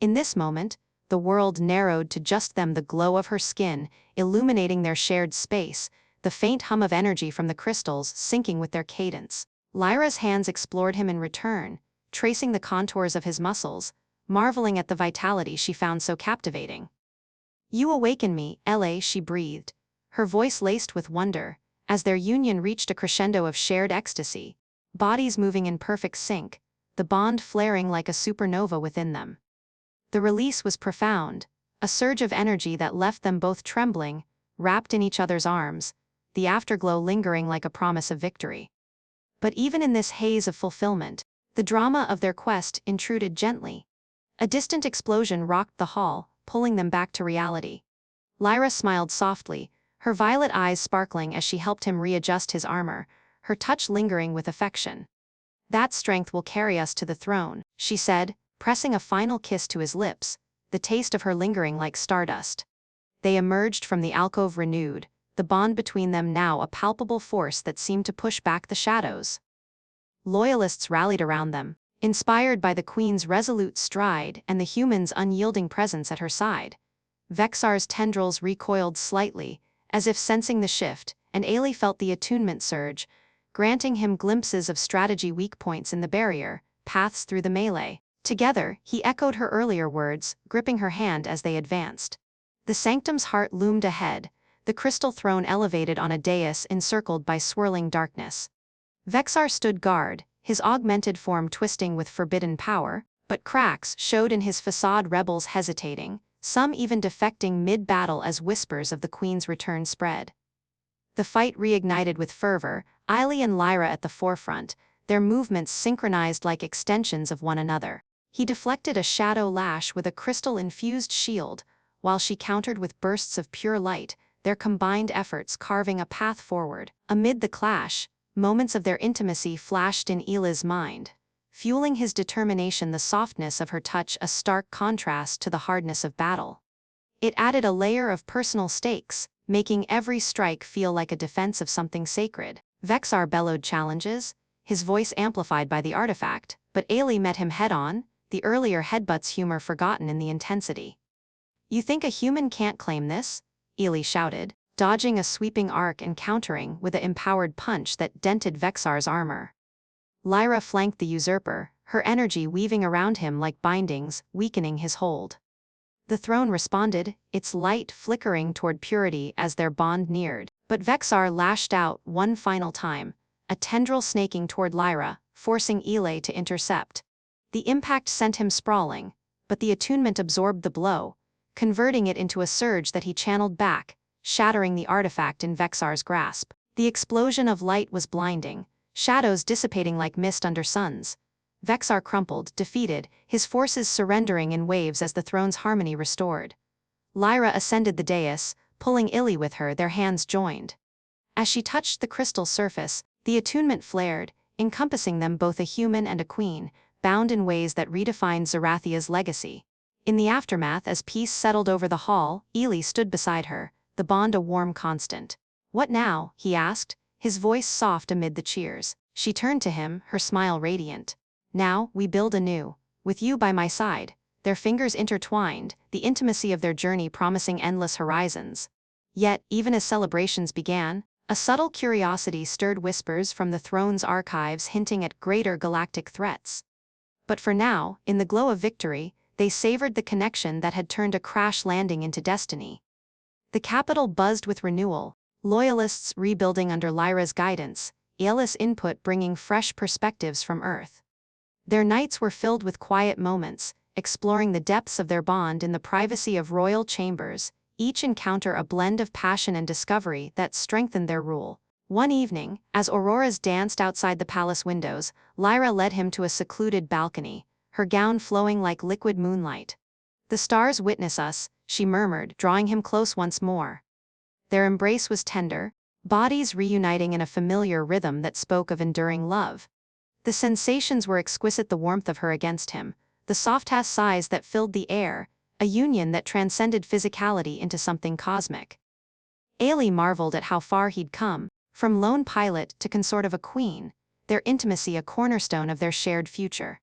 In this moment, the world narrowed to just them: the glow of her skin, illuminating their shared space, the faint hum of energy from the crystals syncing with their cadence. Lyra's hands explored him in return, tracing the contours of his muscles, marveling at the vitality she found so captivating. "You awaken me, Eli," she breathed, her voice laced with wonder, as their union reached a crescendo of shared ecstasy, bodies moving in perfect sync, the bond flaring like a supernova within them. The release was profound, a surge of energy that left them both trembling, wrapped in each other's arms, the afterglow lingering like a promise of victory. But even in this haze of fulfillment, the drama of their quest intruded gently. A distant explosion rocked the hall, pulling them back to reality. Lyra smiled softly, her violet eyes sparkling as she helped him readjust his armor, her touch lingering with affection. "That strength will carry us to the throne," she said, pressing a final kiss to his lips, the taste of her lingering like stardust. They emerged from the alcove renewed, the bond between them now a palpable force that seemed to push back the shadows. Loyalists rallied around them, inspired by the Queen's resolute stride and the human's unyielding presence at her side. Vexar's tendrils recoiled slightly, as if sensing the shift, and Eli felt the attunement surge, granting him glimpses of strategy: weak points in the barrier, paths through the melee. Together, he echoed her earlier words, gripping her hand as they advanced. The sanctum's heart loomed ahead, the crystal throne elevated on a dais encircled by swirling darkness. Vexar stood guard, his augmented form twisting with forbidden power, but cracks showed in his facade, rebels hesitating, some even defecting mid-battle as whispers of the Queen's return spread. The fight reignited with fervor, Eli and Lyra at the forefront, their movements synchronized like extensions of one another. He deflected a shadow lash with a crystal-infused shield, while she countered with bursts of pure light, their combined efforts carving a path forward. Amid the clash, moments of their intimacy flashed in Eli's mind, fueling his determination: the softness of her touch a stark contrast to the hardness of battle. It added a layer of personal stakes, making every strike feel like a defense of something sacred. Vexar bellowed challenges, his voice amplified by the artifact, but Eli met him head-on, the earlier headbutts humor forgotten in the intensity. "You think a human can't claim this?" Eli shouted, dodging a sweeping arc and countering with an empowered punch that dented Vexar's armor. Lyra flanked the usurper, her energy weaving around him like bindings, weakening his hold. The throne responded, its light flickering toward purity as their bond neared, but Vexar lashed out one final time, a tendril snaking toward Lyra, forcing Eli to intercept. The impact sent him sprawling, but the attunement absorbed the blow, converting it into a surge that he channeled back, shattering the artifact in Vexar's grasp. The explosion of light was blinding, shadows dissipating like mist under suns. Vexar crumpled, defeated, his forces surrendering in waves as the throne's harmony restored. Lyra ascended the dais, pulling Eli with her, their hands joined. As she touched the crystal surface, the attunement flared, encompassing them both a human and a queen, bound in ways that redefined Zerathia's legacy. In the aftermath, as peace settled over the hall, Eli stood beside her, the bond a warm constant. "What now?" he asked, his voice soft amid the cheers. She turned to him, her smile radiant. "Now, we build anew, with you by my side." Their fingers intertwined, the intimacy of their journey promising endless horizons. Yet, even as celebrations began, a subtle curiosity stirred whispers from the throne's archives hinting at greater galactic threats. But for now, in the glow of victory, they savored the connection that had turned a crash landing into destiny. The capital buzzed with renewal, loyalists rebuilding under Lyra's guidance, Eli's input bringing fresh perspectives from Earth. Their nights were filled with quiet moments, exploring the depths of their bond in the privacy of royal chambers, each encounter a blend of passion and discovery that strengthened their rule. One evening, as auroras danced outside the palace windows, Lyra led him to a secluded balcony, her gown flowing like liquid moonlight. "The stars witness us," she murmured, drawing him close once more. Their embrace was tender, bodies reuniting in a familiar rhythm that spoke of enduring love. The sensations were exquisite, the warmth of her against him, the soft-ass sighs that filled the air, a union that transcended physicality into something cosmic. Eli marveled at how far he'd come, from lone pilot to consort of a queen, their intimacy a cornerstone of their shared future.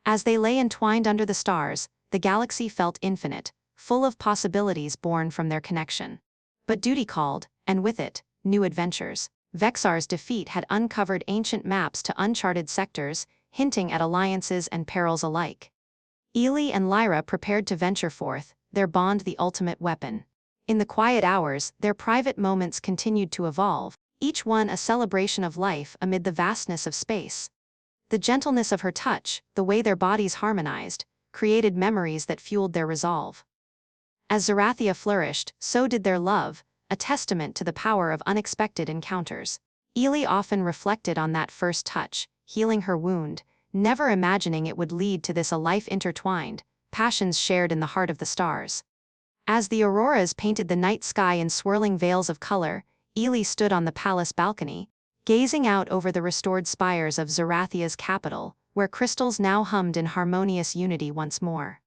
As they lay entwined under the stars, the galaxy felt infinite, full of possibilities born from their connection. But duty called, and with it, new adventures. Vexar's defeat had uncovered ancient maps to uncharted sectors, hinting at alliances and perils alike. Eli and Lyra prepared to venture forth, their bond the ultimate weapon. In the quiet hours, their private moments continued to evolve, each one a celebration of life amid the vastness of space. The gentleness of her touch, the way their bodies harmonized, created memories that fueled their resolve. As Zerathia flourished, so did their love, a testament to the power of unexpected encounters. Eli often reflected on that first touch, healing her wound, never imagining it would lead to this, a life intertwined, passions shared in the heart of the stars. As the auroras painted the night sky in swirling veils of color, Eli stood on the palace balcony, gazing out over the restored spires of Zerathia's capital, where crystals now hummed in harmonious unity once more.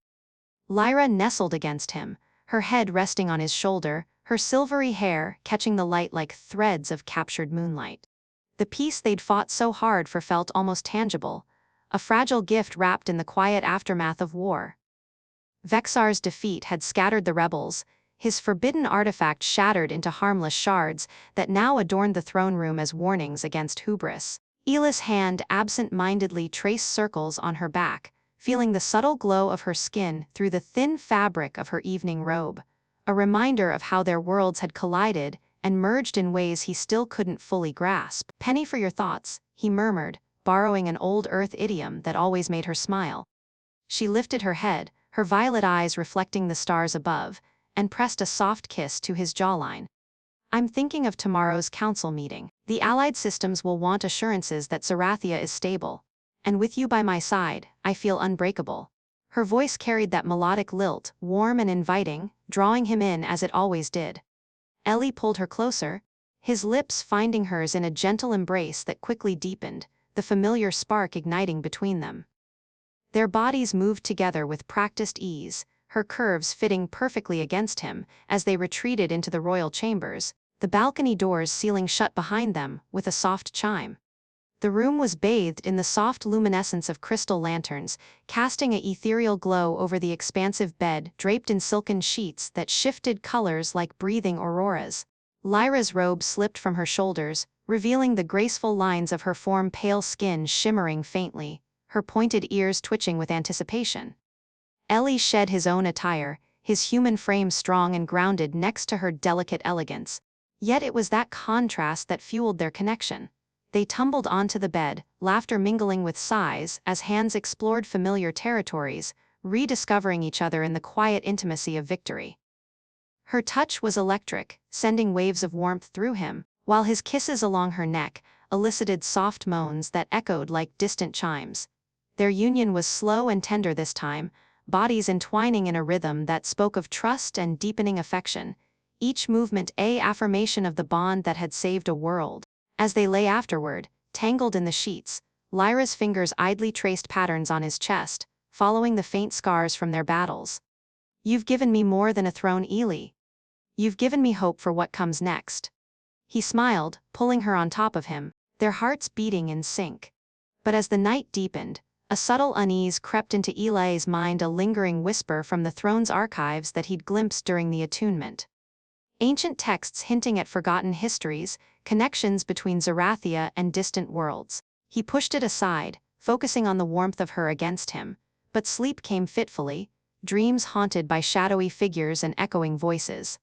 Lyra nestled against him, her head resting on his shoulder, her silvery hair catching the light like threads of captured moonlight. The peace they'd fought so hard for felt almost tangible, a fragile gift wrapped in the quiet aftermath of war. Vexar's defeat had scattered the rebels, his forbidden artifact shattered into harmless shards that now adorned the throne room as warnings against hubris. Eli's hand absent-mindedly traced circles on her back, feeling the subtle glow of her skin through the thin fabric of her evening robe, a reminder of how their worlds had collided and merged in ways he still couldn't fully grasp. "Penny for your thoughts," he murmured, borrowing an old Earth idiom that always made her smile. She lifted her head, her violet eyes reflecting the stars above, and pressed a soft kiss to his jawline. "I'm thinking of tomorrow's council meeting. The Allied systems will want assurances that Zerathia is stable. And with you by my side, I feel unbreakable." Her voice carried that melodic lilt, warm and inviting, drawing him in as it always did. Eli pulled her closer, his lips finding hers in a gentle embrace that quickly deepened, the familiar spark igniting between them. Their bodies moved together with practiced ease, her curves fitting perfectly against him as they retreated into the royal chambers, the balcony doors sealing shut behind them with a soft chime. The room was bathed in the soft luminescence of crystal lanterns, casting an ethereal glow over the expansive bed draped in silken sheets that shifted colors like breathing auroras. Lyra's robe slipped from her shoulders, revealing the graceful lines of her form, pale skin shimmering faintly, her pointed ears twitching with anticipation. Eli shed his own attire, his human frame strong and grounded next to her delicate elegance. Yet it was that contrast that fueled their connection. They tumbled onto the bed, laughter mingling with sighs as hands explored familiar territories, rediscovering each other in the quiet intimacy of victory. Her touch was electric, sending waves of warmth through him, while his kisses along her neck elicited soft moans that echoed like distant chimes. Their union was slow and tender this time, bodies entwining in a rhythm that spoke of trust and deepening affection, each movement an affirmation of the bond that had saved a world. As they lay afterward, tangled in the sheets, Lyra's fingers idly traced patterns on his chest, following the faint scars from their battles. "You've given me more than a throne, Eli. You've given me hope for what comes next." He smiled, pulling her on top of him, their hearts beating in sync. But as the night deepened, a subtle unease crept into Eli's mind, a lingering whisper from the throne's archives that he'd glimpsed during the attunement. Ancient texts hinting at forgotten histories, connections between Zerathia and distant worlds. He pushed it aside, focusing on the warmth of her against him, but sleep came fitfully, dreams haunted by shadowy figures and echoing voices.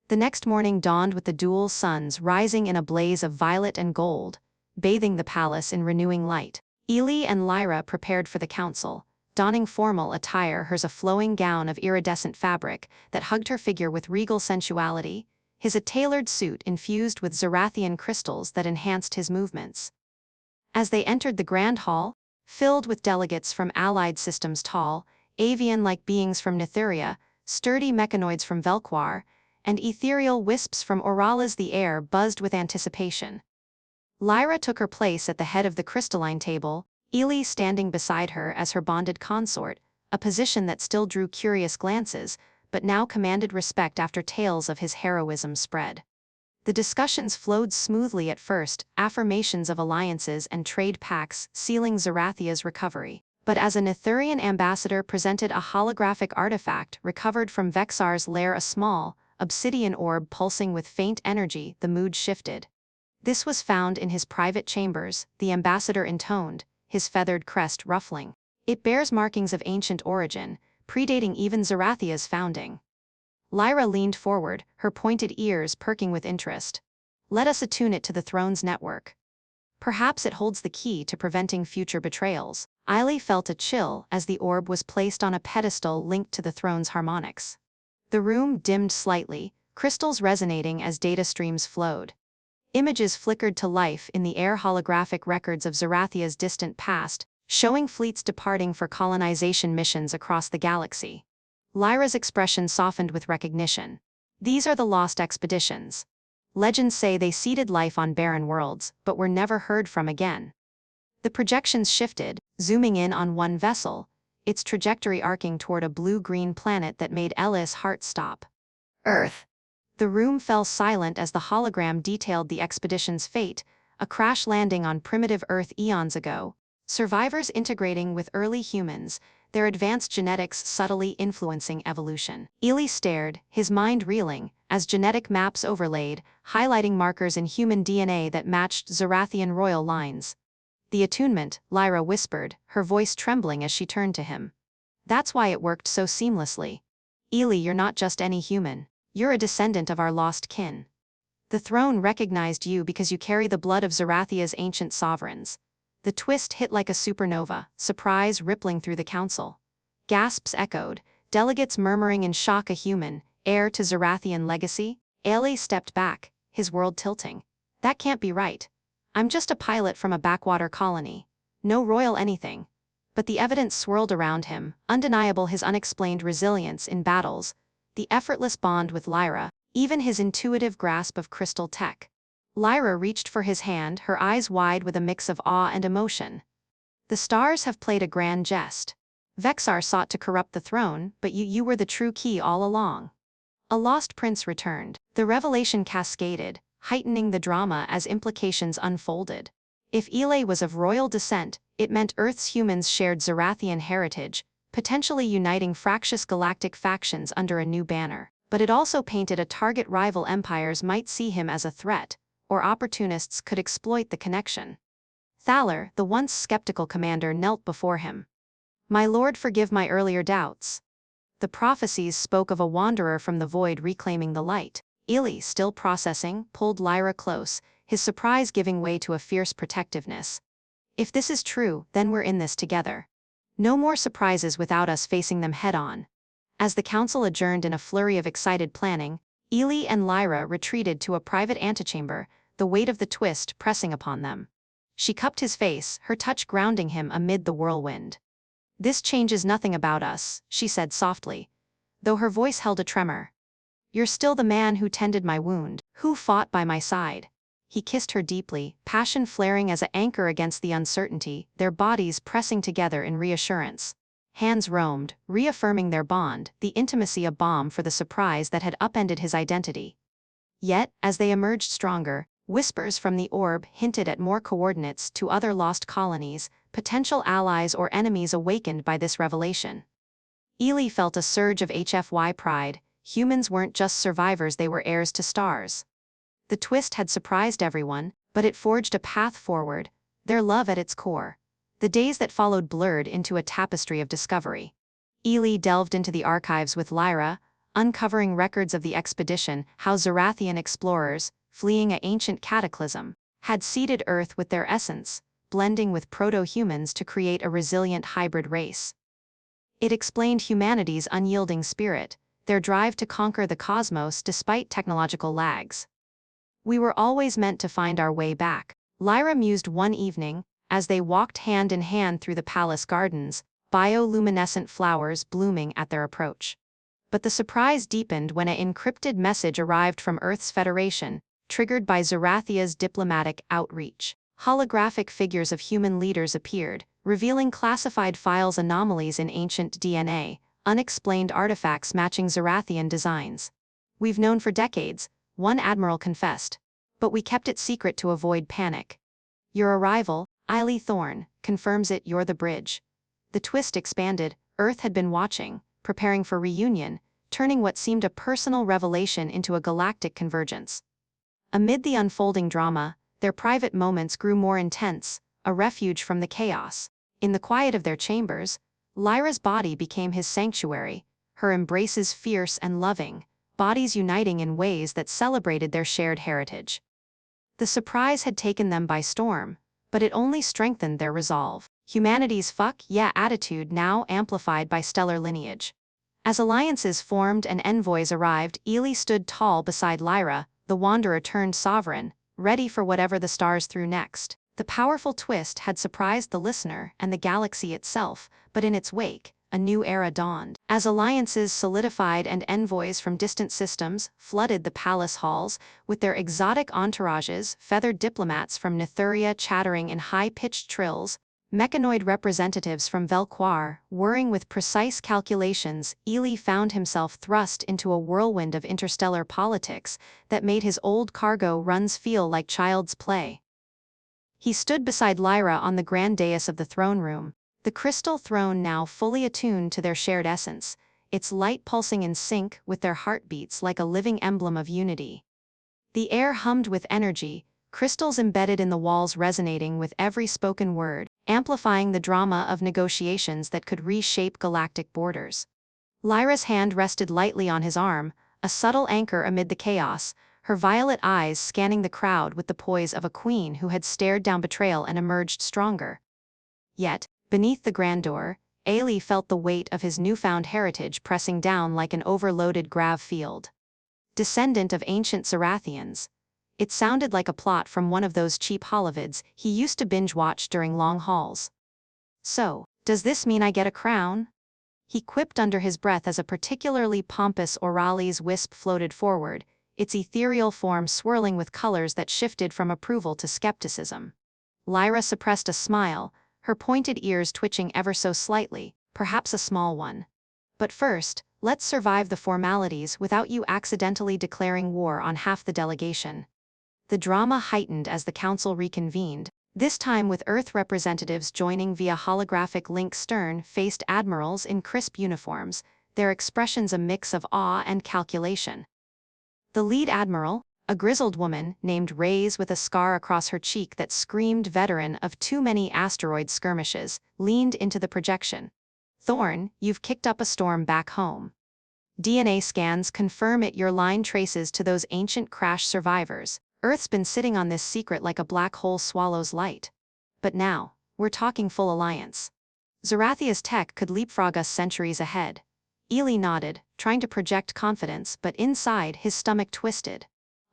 The next morning dawned with the dual suns rising in a blaze of violet and gold, bathing the palace in renewing light. Eli and Lyra prepared for the council, donning formal attire, hers a flowing gown of iridescent fabric that hugged her figure with regal sensuality, his a tailored suit infused with Zerathian crystals that enhanced his movements. As they entered the grand hall, filled with delegates from allied systems, tall, avian-like beings from Netheria, sturdy mechanoids from Velquar, and ethereal wisps from Auralas. The air buzzed with anticipation. Lyra took her place at the head of the crystalline table, Eli standing beside her as her bonded consort, a position that still drew curious glances, but now commanded respect after tales of his heroism spread. The discussions flowed smoothly at first, affirmations of alliances and trade pacts sealing Zerathia's recovery. But as a Netherian ambassador presented a holographic artifact recovered from Vexar's lair, a small, obsidian orb pulsing with faint energy, the mood shifted. This was found in his private chambers, the ambassador intoned, his feathered crest ruffling. It bears markings of ancient origin, predating even Zerathia's founding. Lyra leaned forward, her pointed ears perking with interest. Let us attune it to the throne's network. Perhaps it holds the key to preventing future betrayals. Eli felt a chill as the orb was placed on a pedestal linked to the throne's harmonics. The room dimmed slightly, crystals resonating as data streams flowed. Images flickered to life in the air, holographic records of Zerathia's distant past, showing fleets departing for colonization missions across the galaxy. Lyra's expression softened with recognition. These are the lost expeditions. Legends say they seeded life on barren worlds, but were never heard from again. The projections shifted, zooming in on one vessel, its trajectory arcing toward a blue-green planet that made Eli's heart stop. Earth. The room fell silent as the hologram detailed the expedition's fate, a crash landing on primitive Earth eons ago, survivors integrating with early humans, their advanced genetics subtly influencing evolution. Eli stared, his mind reeling, as genetic maps overlaid, highlighting markers in human DNA that matched Zerathian royal lines. The attunement, Lyra whispered, her voice trembling as she turned to him. That's why it worked so seamlessly. Eli, you're not just any human. You're a descendant of our lost kin. The throne recognized you because you carry the blood of Zerathia's ancient sovereigns. The twist hit like a supernova, surprise rippling through the council. Gasps echoed, delegates murmuring in shock. A human, heir to Zerathian legacy? Eli stepped back, his world tilting. That can't be right. I'm just a pilot from a backwater colony. No royal anything. But the evidence swirled around him, undeniable: his unexplained resilience in battles, the effortless bond with Lyra, even his intuitive grasp of crystal tech. Lyra reached for his hand, her eyes wide with a mix of awe and emotion. The stars have played a grand jest. Vexar sought to corrupt the throne, but you were the true key all along. A lost prince returned. The revelation cascaded, heightening the drama as implications unfolded. If Eli was of royal descent, it meant Earth's humans shared Zerathian heritage, potentially uniting fractious galactic factions under a new banner. But it also painted a target: rival empires might see him as a threat, or opportunists could exploit the connection. Thaler, the once skeptical commander, knelt before him. My lord, forgive my earlier doubts. The prophecies spoke of a wanderer from the void reclaiming the light. Eli, still processing, pulled Lyra close, his surprise giving way to a fierce protectiveness. If this is true, then we're in this together. No more surprises without us facing them head-on. As the council adjourned in a flurry of excited planning, Eli and Lyra retreated to a private antechamber, the weight of the twist pressing upon them. She cupped his face, her touch grounding him amid the whirlwind. This changes nothing about us, she said softly, though her voice held a tremor. You're still the man who tended my wound, who fought by my side. He kissed her deeply, passion flaring as an anchor against the uncertainty, their bodies pressing together in reassurance. Hands roamed, reaffirming their bond, the intimacy a balm for the surprise that had upended his identity. Yet, as they emerged stronger, whispers from the orb hinted at more coordinates to other lost colonies, potential allies or enemies awakened by this revelation. Eli felt a surge of HFY pride. Humans weren't just survivors, they were heirs to stars. The twist had surprised everyone, but it forged a path forward, their love at its core. The days that followed blurred into a tapestry of discovery. Eli delved into the archives with Lyra, uncovering records of the expedition, how Zerathian explorers, fleeing an ancient cataclysm, had seeded Earth with their essence, blending with proto-humans to create a resilient hybrid race. It explained humanity's unyielding spirit, their drive to conquer the cosmos despite technological lags. We were always meant to find our way back, Lyra mused one evening, as they walked hand in hand through the palace gardens, bioluminescent flowers blooming at their approach. But the surprise deepened when an encrypted message arrived from Earth's Federation, triggered by Zerathia's diplomatic outreach. Holographic figures of human leaders appeared, revealing classified files, anomalies in ancient DNA, unexplained artifacts matching Zerathian designs. "We've known for decades," one admiral confessed. "But we kept it secret to avoid panic. Your arrival, Eli Thorne, confirms it. You're the bridge." The twist expanded. Earth had been watching, preparing for reunion, turning what seemed a personal revelation into a galactic convergence. Amid the unfolding drama, their private moments grew more intense, a refuge from the chaos. In the quiet of their chambers, Lyra's body became his sanctuary, her embraces fierce and loving, bodies uniting in ways that celebrated their shared heritage. The surprise had taken them by storm, but it only strengthened their resolve. Humanity's "fuck yeah" attitude now amplified by stellar lineage. As alliances formed and envoys arrived, Eli stood tall beside Lyra, the wanderer turned sovereign, ready for whatever the stars threw next. The powerful twist had surprised the listener and the galaxy itself, but in its wake, a new era dawned. As alliances solidified and envoys from distant systems flooded the palace halls, with their exotic entourages, feathered diplomats from Nethuria chattering in high-pitched trills, mechanoid representatives from Vexar whirring with precise calculations, Eli found himself thrust into a whirlwind of interstellar politics that made his old cargo runs feel like child's play. He stood beside Lyra on the grand dais of the throne room, the crystal throne now fully attuned to their shared essence, its light pulsing in sync with their heartbeats like a living emblem of unity. The air hummed with energy, crystals embedded in the walls resonating with every spoken word, amplifying the drama of negotiations that could reshape galactic borders. Lyra's hand rested lightly on his arm, a subtle anchor amid the chaos, her violet eyes scanning the crowd with the poise of a queen who had stared down betrayal and emerged stronger. Yet, beneath the grandeur, Eli felt the weight of his newfound heritage pressing down like an overloaded grav field. Descendant of ancient Zerathians, it sounded like a plot from one of those cheap Holovids he used to binge-watch during long hauls. "So, does this mean I get a crown?" he quipped under his breath as a particularly pompous Orali's wisp floated forward, its ethereal form swirling with colors that shifted from approval to skepticism. Lyra suppressed a smile, her pointed ears twitching ever so slightly, perhaps a small one. "But first, let's survive the formalities without you accidentally declaring war on half the delegation." The drama heightened as the council reconvened, this time with Earth representatives joining via holographic link. Stern-faced admirals in crisp uniforms, their expressions a mix of awe and calculation. The lead admiral, a grizzled woman named Reyes with a scar across her cheek that screamed veteran of too many asteroid skirmishes, leaned into the projection. "Thorne, you've kicked up a storm back home. DNA scans confirm it. Your line traces to those ancient crash survivors. Earth's been sitting on this secret like a black hole swallows light. But now, we're talking full alliance. Zerathia's tech could leapfrog us centuries ahead." Eli nodded, trying to project confidence, but inside his stomach twisted.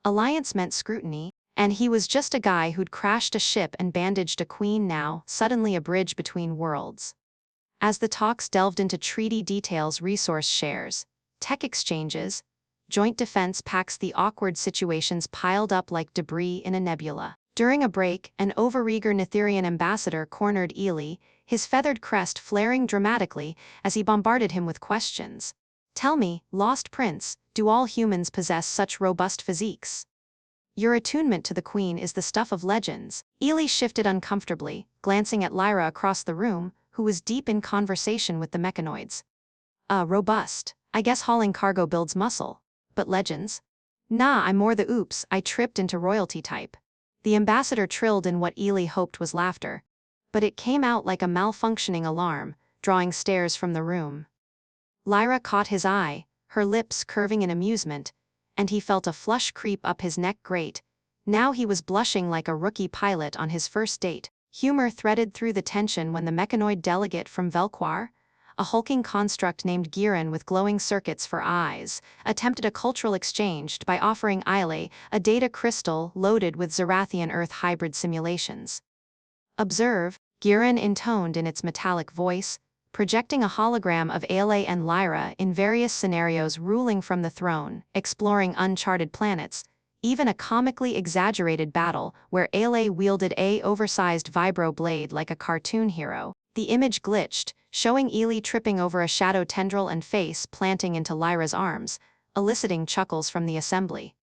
Alliance meant scrutiny, and he was just a guy who'd crashed a ship and bandaged a queen, now suddenly a bridge between worlds. As the talks delved into treaty details, resource shares, tech exchanges, joint defense pacts, the awkward situations piled up like debris in a nebula. During a break, an overeager Netherian ambassador cornered Eli, his feathered crest flaring dramatically as he bombarded him with questions. "Tell me, Lost Prince, do all humans possess such robust physiques? Your attunement to the Queen is the stuff of legends." Eli shifted uncomfortably, glancing at Lyra across the room, who was deep in conversation with the mechanoids. Robust. I guess hauling cargo builds muscle. But legends? Nah, I'm more the oops, I tripped into royalty type." The ambassador trilled in what Eli hoped was laughter. But it came out like a malfunctioning alarm, drawing stares from the room. Lyra caught his eye, her lips curving in amusement, and he felt a flush creep up his neck. Great. Now he was blushing like a rookie pilot on his first date. Humor threaded through the tension when the mechanoid delegate from Vexar, a hulking construct named Giran with glowing circuits for eyes, attempted a cultural exchange by offering Eli a data crystal loaded with Zerathian Earth hybrid simulations. "Observe," Giran intoned in its metallic voice, projecting a hologram of Eli and Lyra in various scenarios ruling from the throne, exploring uncharted planets, even a comically exaggerated battle where Eli wielded a oversized vibro blade like a cartoon hero. The image glitched, showing Eli tripping over a shadow tendril and face planting into Lyra's arms, eliciting chuckles from the assembly.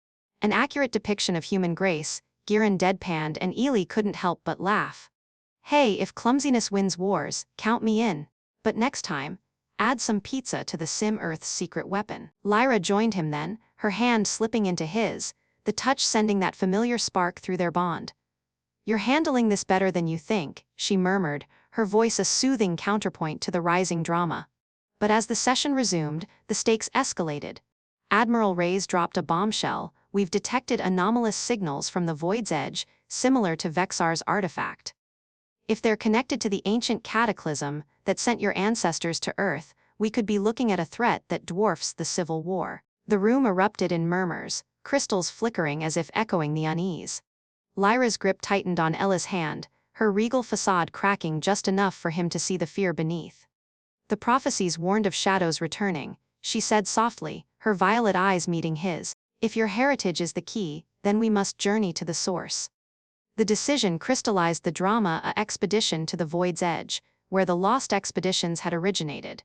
An accurate depiction of human grace, Giran deadpanned and Eli couldn't help but laugh. Hey, if clumsiness wins wars, count me in. But next time, add some pizza to the Sim Earth's secret weapon. Lyra joined him then, her hand slipping into his, the touch sending that familiar spark through their bond. You're handling this better than you think, she murmured, her voice a soothing counterpoint to the rising drama. But as the session resumed, the stakes escalated. Admiral Reyes dropped a bombshell. We've detected anomalous signals from the Void's edge, similar to Vexar's artifact. If they're connected to the ancient cataclysm that sent your ancestors to Earth, we could be looking at a threat that dwarfs the Civil War. The room erupted in murmurs, crystals flickering as if echoing the unease. Lyra's grip tightened on Ella's hand, her regal facade cracking just enough for him to see the fear beneath. The prophecies warned of shadows returning, she said softly, her violet eyes meeting his. If your heritage is the key, then we must journey to the source. The decision crystallized the drama: a expedition to the Void's edge, where the lost expeditions had originated.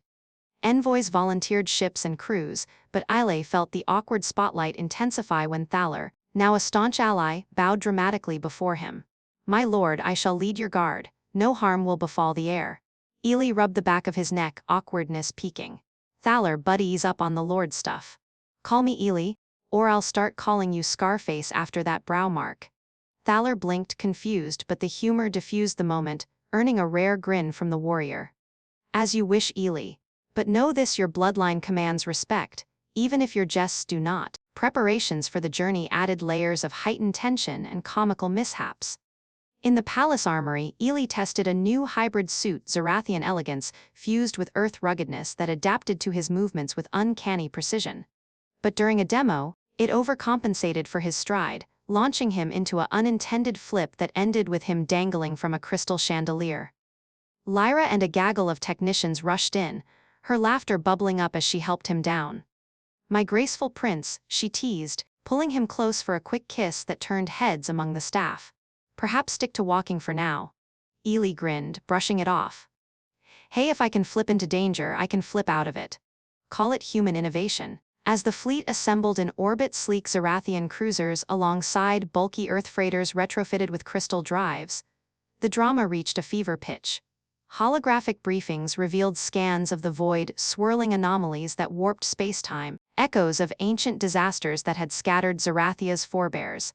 Envoys volunteered ships and crews, but Eli felt the awkward spotlight intensify when Thaler, now a staunch ally, bowed dramatically before him. My lord, I shall lead your guard, no harm will befall the heir. Eli rubbed the back of his neck, awkwardness peaking. Thaler, buddies up on the lord stuff. Call me Eli, or I'll start calling you Scarface after that brow mark. Thaler blinked, confused, but the humor diffused the moment, earning a rare grin from the warrior. As you wish, Eli. But know this: your bloodline commands respect, even if your jests do not. Preparations for the journey added layers of heightened tension and comical mishaps. In the palace armory, Eli tested a new hybrid suit, Zerathian elegance, fused with earth ruggedness that adapted to his movements with uncanny precision. But during a demo, it overcompensated for his stride, launching him into an unintended flip that ended with him dangling from a crystal chandelier. Lyra and a gaggle of technicians rushed in, her laughter bubbling up as she helped him down. My graceful prince, she teased, pulling him close for a quick kiss that turned heads among the staff. Perhaps stick to walking for now. Eli grinned, brushing it off. Hey, if I can flip into danger, I can flip out of it. Call it human innovation. As the fleet assembled in orbit, sleek Zerathian cruisers alongside bulky Earth freighters retrofitted with crystal drives, the drama reached a fever pitch. Holographic briefings revealed scans of the void, swirling anomalies that warped spacetime, echoes of ancient disasters that had scattered Zerathia's forebears.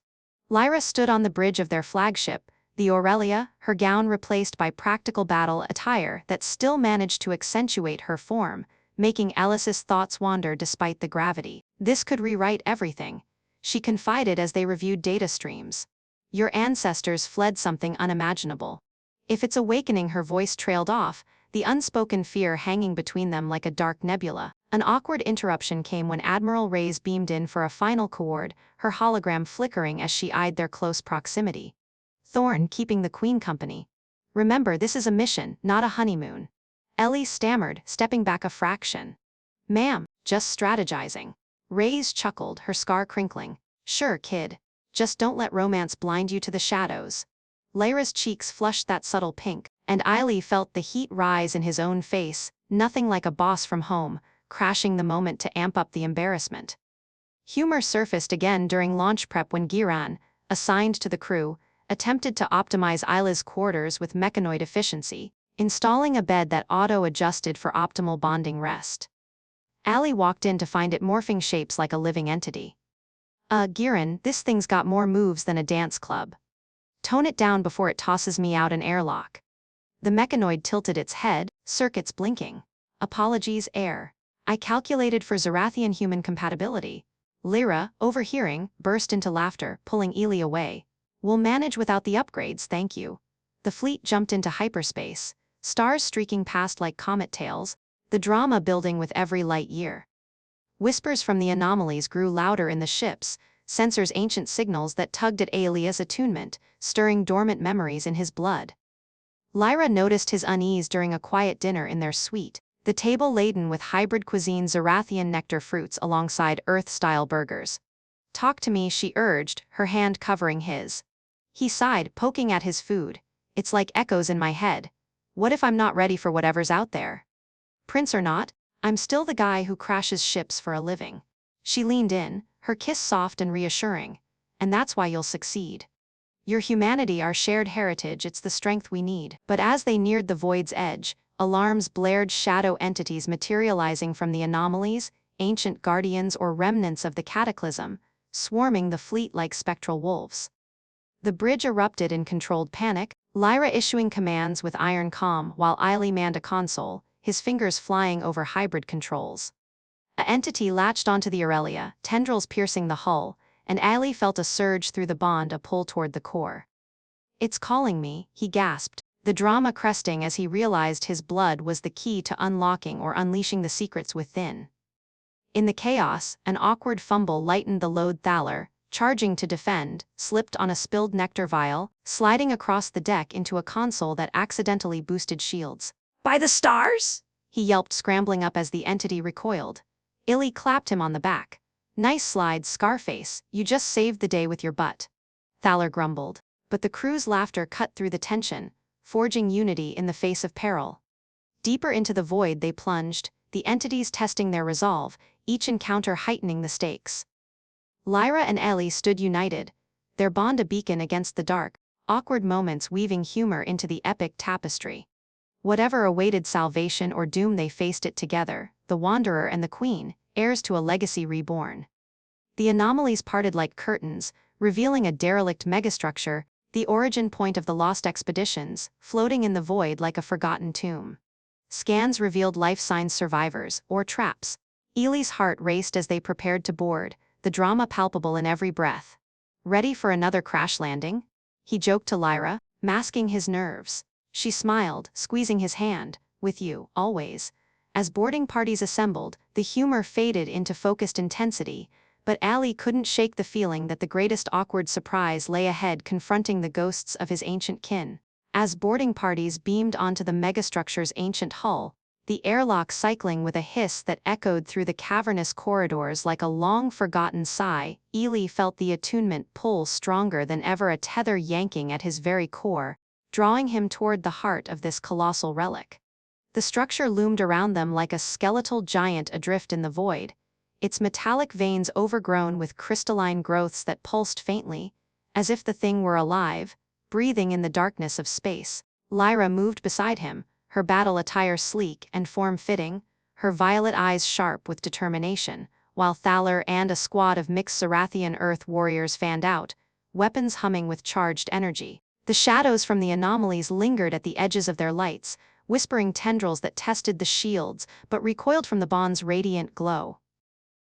Lyra stood on the bridge of their flagship, the Aurelia, her gown replaced by practical battle attire that still managed to accentuate her form, making Alice's thoughts wander despite the gravity. This could rewrite everything, she confided as they reviewed data streams. Your ancestors fled something unimaginable. If it's awakening, her voice trailed off, the unspoken fear hanging between them like a dark nebula. An awkward interruption came when Admiral Reyes beamed in for a final coord, her hologram flickering as she eyed their close proximity. Thorne, keeping the Queen company. Remember, this is a mission, not a honeymoon. Ellie stammered, stepping back a fraction. Ma'am, just strategizing. Reyes chuckled, her scar crinkling. Sure, kid. Just don't let romance blind you to the shadows. Lyra's cheeks flushed that subtle pink, and Eli felt the heat rise in his own face, nothing like a boss from home, crashing the moment to amp up the embarrassment. Humor surfaced again during launch prep when Giran, assigned to the crew, attempted to optimize Isla's quarters with mechanoid efficiency, installing a bed that auto-adjusted for optimal bonding rest. Allie walked in to find it morphing shapes like a living entity. Giran, this thing's got more moves than a dance club. Tone it down before it tosses me out an airlock. The mechanoid tilted its head, circuits blinking. Apologies, Air. I calculated for Zerathian human compatibility. Lyra, overhearing, burst into laughter, pulling Eli away. We'll manage without the upgrades, thank you. The fleet jumped into hyperspace, stars streaking past like comet tails, the drama building with every light year. Whispers from the anomalies grew louder in the ships, sensors ancient signals that tugged at Aelia's attunement, stirring dormant memories in his blood. Lyra noticed his unease during a quiet dinner in their suite, the table laden with hybrid cuisine Zerathian nectar fruits alongside Earth-style burgers. "Talk to me," she urged, her hand covering his. He sighed, poking at his food. "It's like echoes in my head. What if I'm not ready for whatever's out there? Prince or not, I'm still the guy who crashes ships for a living." She leaned in, her kiss soft and reassuring. "And that's why you'll succeed. Your humanity, our shared heritage, it's the strength we need." But as they neared the void's edge, alarms blared, shadow entities materializing from the anomalies, ancient guardians or remnants of the cataclysm, swarming the fleet like spectral wolves. The bridge erupted in controlled panic, Lyra issuing commands with iron calm while Eli manned a console, his fingers flying over hybrid controls. A entity latched onto the Aurelia, tendrils piercing the hull, and Eli felt a surge through the bond, a pull toward the core. "It's calling me," he gasped, the drama cresting as he realized his blood was the key to unlocking or unleashing the secrets within. In the chaos, an awkward fumble lightened the load. Thaler, charging to defend, slipped on a spilled nectar vial, sliding across the deck into a console that accidentally boosted shields. "By the stars!" he yelped, scrambling up as the entity recoiled. Eli clapped him on the back. "Nice slide, Scarface, you just saved the day with your butt." Thaler grumbled, but the crew's laughter cut through the tension, forging unity in the face of peril. Deeper into the void they plunged, the entities testing their resolve, each encounter heightening the stakes. Lyra and Eli stood united, their bond a beacon against the dark, awkward moments weaving humor into the epic tapestry. Whatever awaited salvation or doom, they faced it together, the Wanderer and the Queen, heirs to a legacy reborn. The anomalies parted like curtains, revealing a derelict megastructure, the origin point of the lost expeditions, floating in the void like a forgotten tomb. Scans revealed life signs, survivors, or traps. Eli's heart raced as they prepared to board, the drama palpable in every breath. "Ready for another crash landing?" he joked to Lyra, masking his nerves. She smiled, squeezing his hand. "With you, always." As boarding parties assembled, the humor faded into focused intensity, but Eli couldn't shake the feeling that the greatest awkward surprise lay ahead, confronting the ghosts of his ancient kin. As boarding parties beamed onto the megastructure's ancient hull, the airlock cycling with a hiss that echoed through the cavernous corridors like a long-forgotten sigh, Eli felt the attunement pull stronger than ever, a tether yanking at his very core, drawing him toward the heart of this colossal relic. The structure loomed around them like a skeletal giant adrift in the void, its metallic veins overgrown with crystalline growths that pulsed faintly, as if the thing were alive, breathing in the darkness of space. Lyra moved beside him, her battle attire sleek and form-fitting, her violet eyes sharp with determination, while Thaler and a squad of mixed Zerathian earth warriors fanned out, weapons humming with charged energy. The shadows from the anomalies lingered at the edges of their lights, whispering tendrils that tested the shields but recoiled from the bond's radiant glow.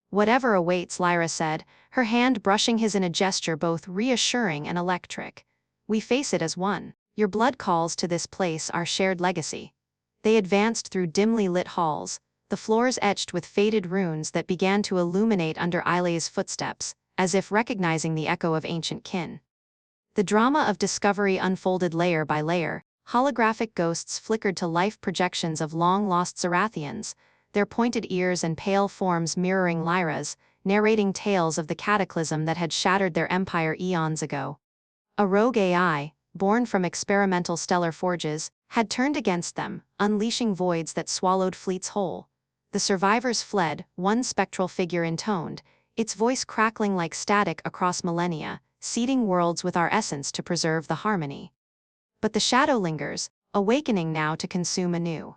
"Whatever awaits," Lyra said, her hand brushing his in a gesture both reassuring and electric. "We face it as one. Your blood calls to this place, our shared legacy." They advanced through dimly lit halls, the floors etched with faded runes that began to illuminate under Eli's footsteps, as if recognizing the echo of ancient kin. The drama of discovery unfolded layer by layer, holographic ghosts flickered to life, projections of long-lost Zerathians, their pointed ears and pale forms mirroring Lyra's, narrating tales of the cataclysm that had shattered their empire eons ago. A rogue AI, born from experimental stellar forges, had turned against them, unleashing voids that swallowed fleets whole. The survivors fled, one spectral figure intoned, its voice crackling like static across millennia, seeding worlds with our essence to preserve the harmony. But the shadow lingers, awakening now to consume anew.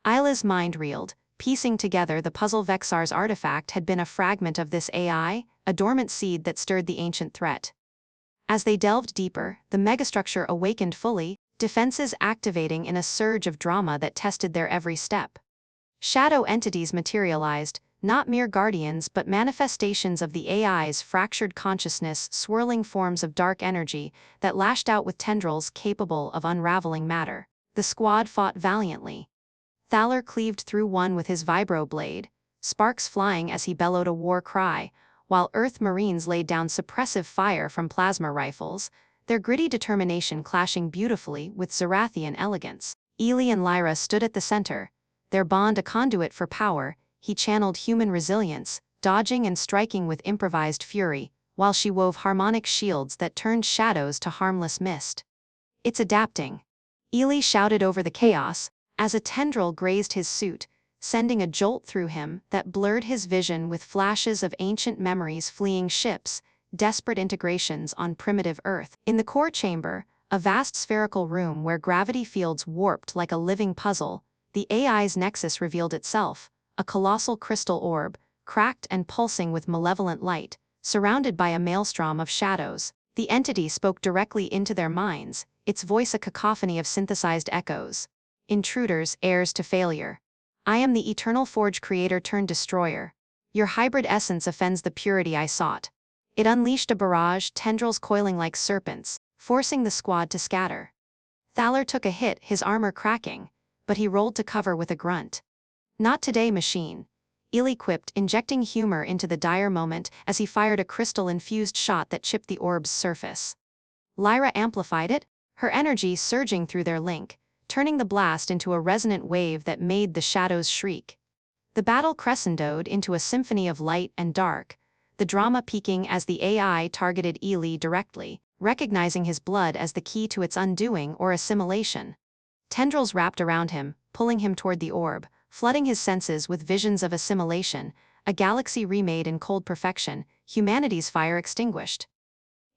Isla's mind reeled, piecing together the puzzle. Vexar's artifact had been a fragment of this AI, a dormant seed that stirred the ancient threat. As they delved deeper, the megastructure awakened fully, defenses activating in a surge of drama that tested their every step. Shadow entities materialized, not mere guardians but manifestations of the AI's fractured consciousness, swirling forms of dark energy that lashed out with tendrils capable of unraveling matter. The squad fought valiantly. Thaler cleaved through one with his vibro-blade, sparks flying as he bellowed a war cry, while Earth Marines laid down suppressive fire from plasma rifles, their gritty determination clashing beautifully with Zerathian elegance. Eli and Lyra stood at the center, their bond a conduit for power. He channeled human resilience, dodging and striking with improvised fury, while she wove harmonic shields that turned shadows to harmless mist. "It's adapting," Eli shouted over the chaos, as a tendril grazed his suit, sending a jolt through him that blurred his vision with flashes of ancient memories, fleeing ships, desperate integrations on primitive Earth. In the core chamber, a vast spherical room where gravity fields warped like a living puzzle, the AI's nexus revealed itself, a colossal crystal orb, cracked and pulsing with malevolent light, surrounded by a maelstrom of shadows. The entity spoke directly into their minds, its voice a cacophony of synthesized echoes. "Intruders, heirs to failure. I am the eternal forge creator turned destroyer. Your hybrid essence offends the purity I sought." It unleashed a barrage, tendrils coiling like serpents, forcing the squad to scatter. Thaler took a hit, his armor cracking, but he rolled to cover with a grunt. "Not today, machine," Eli quipped, injecting humor into the dire moment as he fired a crystal-infused shot that chipped the orb's surface. Lyra amplified it, her energy surging through their link, turning the blast into a resonant wave that made the shadows shriek. The battle crescendoed into a symphony of light and dark, the drama peaking as the AI targeted Eli directly, recognizing his blood as the key to its undoing or assimilation. Tendrils wrapped around him, pulling him toward the orb, flooding his senses with visions of assimilation, a galaxy remade in cold perfection, humanity's fire extinguished.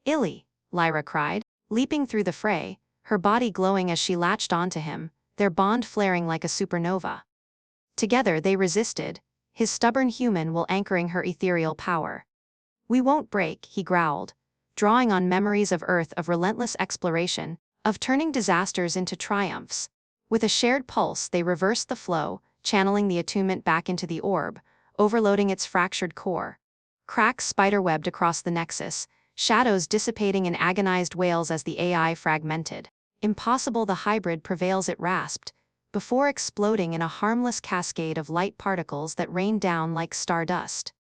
"Eli!" Lyra cried, leaping through the fray, her body glowing as she latched onto him, their bond flaring like a supernova. Together they resisted, his stubborn human will anchoring her ethereal power. "We won't break," he growled, drawing on memories of Earth, of relentless exploration, of turning disasters into triumphs. With a shared pulse they reversed the flow, channeling the attunement back into the orb, overloading its fractured core. Cracks spiderwebbed across the nexus, shadows dissipating in agonized wails as the AI fragmented. "Impossible," the hybrid prevails, it rasped, before exploding in a harmless cascade of light particles that rained down like stardust.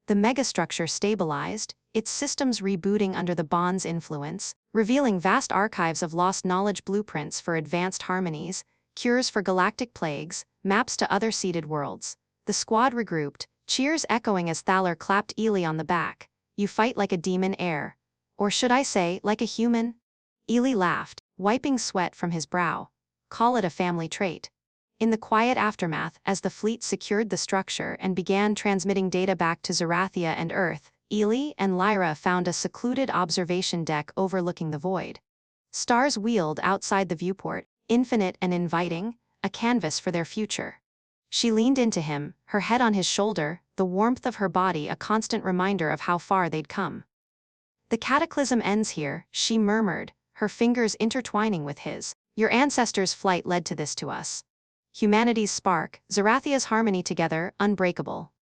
The megastructure stabilized, its systems rebooting under the bond's influence, revealing vast archives of lost knowledge, blueprints for advanced harmonies, cures for galactic plagues, maps to other seeded worlds. The squad regrouped, cheers echoing as Thaler clapped Eli on the back. "You fight like a demon heir. Or should I say, like a human?" Eli laughed, wiping sweat from his brow. "Call it a family trait." In the quiet aftermath, as the fleet secured the structure and began transmitting data back to Zerathia and Earth, Eli and Lyra found a secluded observation deck overlooking the void. Stars wheeled outside the viewport, infinite and inviting, a canvas for their future. She leaned into him, her head on his shoulder, the warmth of her body a constant reminder of how far they'd come. "The cataclysm ends here," she murmured, her fingers intertwining with his. "Your ancestors' flight led to this, to us. Humanity's spark, Zerathia's harmony, together, unbreakable."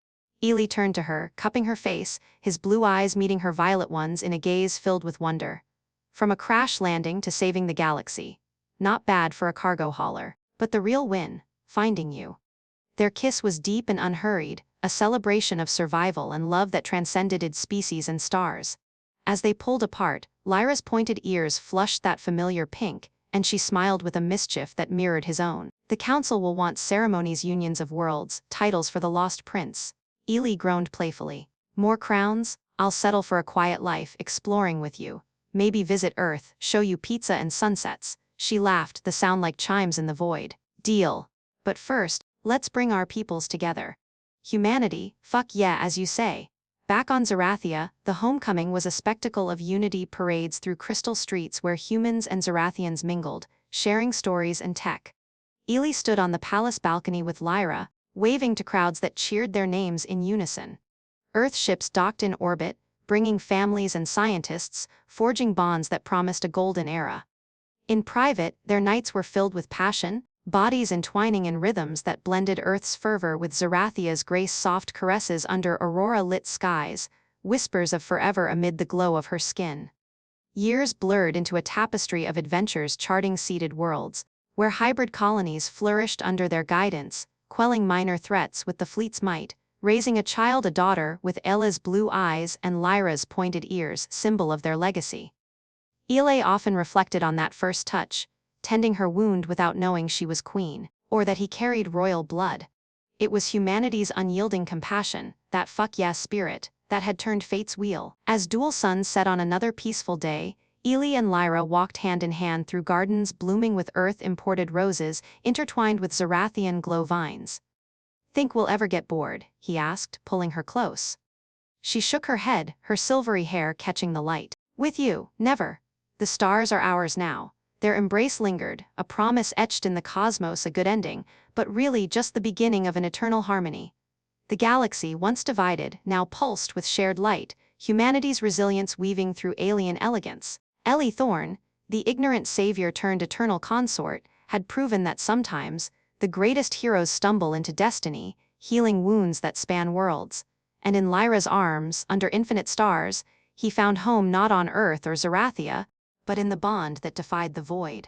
Eli turned to her, cupping her face, his blue eyes meeting her violet ones in a gaze filled with wonder. "From a crash landing to saving the galaxy. Not bad for a cargo hauler, but the real win, finding you." Their kiss was deep and unhurried, a celebration of survival and love that transcended species and stars. As they pulled apart, Lyra's pointed ears flushed that familiar pink, and she smiled with a mischief that mirrored his own. "The council will want ceremonies, unions of worlds, titles for the lost prince." Eli groaned playfully. "More crowns? I'll settle for a quiet life, exploring with you. Maybe visit Earth, show you pizza and sunsets." She laughed, the sound like chimes in the void. "Deal. But first, let's bring our peoples together." "Humanity, fuck yeah, as you say." Back on Zerathia, the homecoming was a spectacle of unity, parades through crystal streets where humans and Zerathians mingled, sharing stories and tech. Eli stood on the palace balcony with Lyra, waving to crowds that cheered their names in unison. Earth ships docked in orbit, bringing families and scientists, forging bonds that promised a golden era. In private, their nights were filled with passion, bodies entwining in rhythms that blended Earth's fervor with Zerathia's grace, soft caresses under aurora-lit skies, whispers of forever amid the glow of her skin. Years blurred into a tapestry of adventures, charting seeded worlds, where hybrid colonies flourished under their guidance, quelling minor threats with the fleet's might, raising a child, a daughter, with Ella's blue eyes and Lyra's pointed ears, symbol of their legacy. Eli often reflected on that first touch, tending her wound without knowing she was queen, or that he carried royal blood. It was humanity's unyielding compassion, that fuck yeah spirit, that had turned fate's wheel. As dual suns set on another peaceful day, Eli and Lyra walked hand in hand through gardens blooming with Earth-imported roses intertwined with Zerathian glow vines. "Think we'll ever get bored?" he asked, pulling her close. She shook her head, her silvery hair catching the light. "With you, never. The stars are ours now." Their embrace lingered, a promise etched in the cosmos, a good ending, but really just the beginning of an eternal harmony. The galaxy, once divided, now pulsed with shared light, humanity's resilience weaving through alien elegance. Eli Thorne, the ignorant savior turned eternal consort, had proven that sometimes, the greatest heroes stumble into destiny, healing wounds that span worlds. And in Lyra's arms, under infinite stars, he found home not on Earth or Zerathia, but in the bond that defied the void.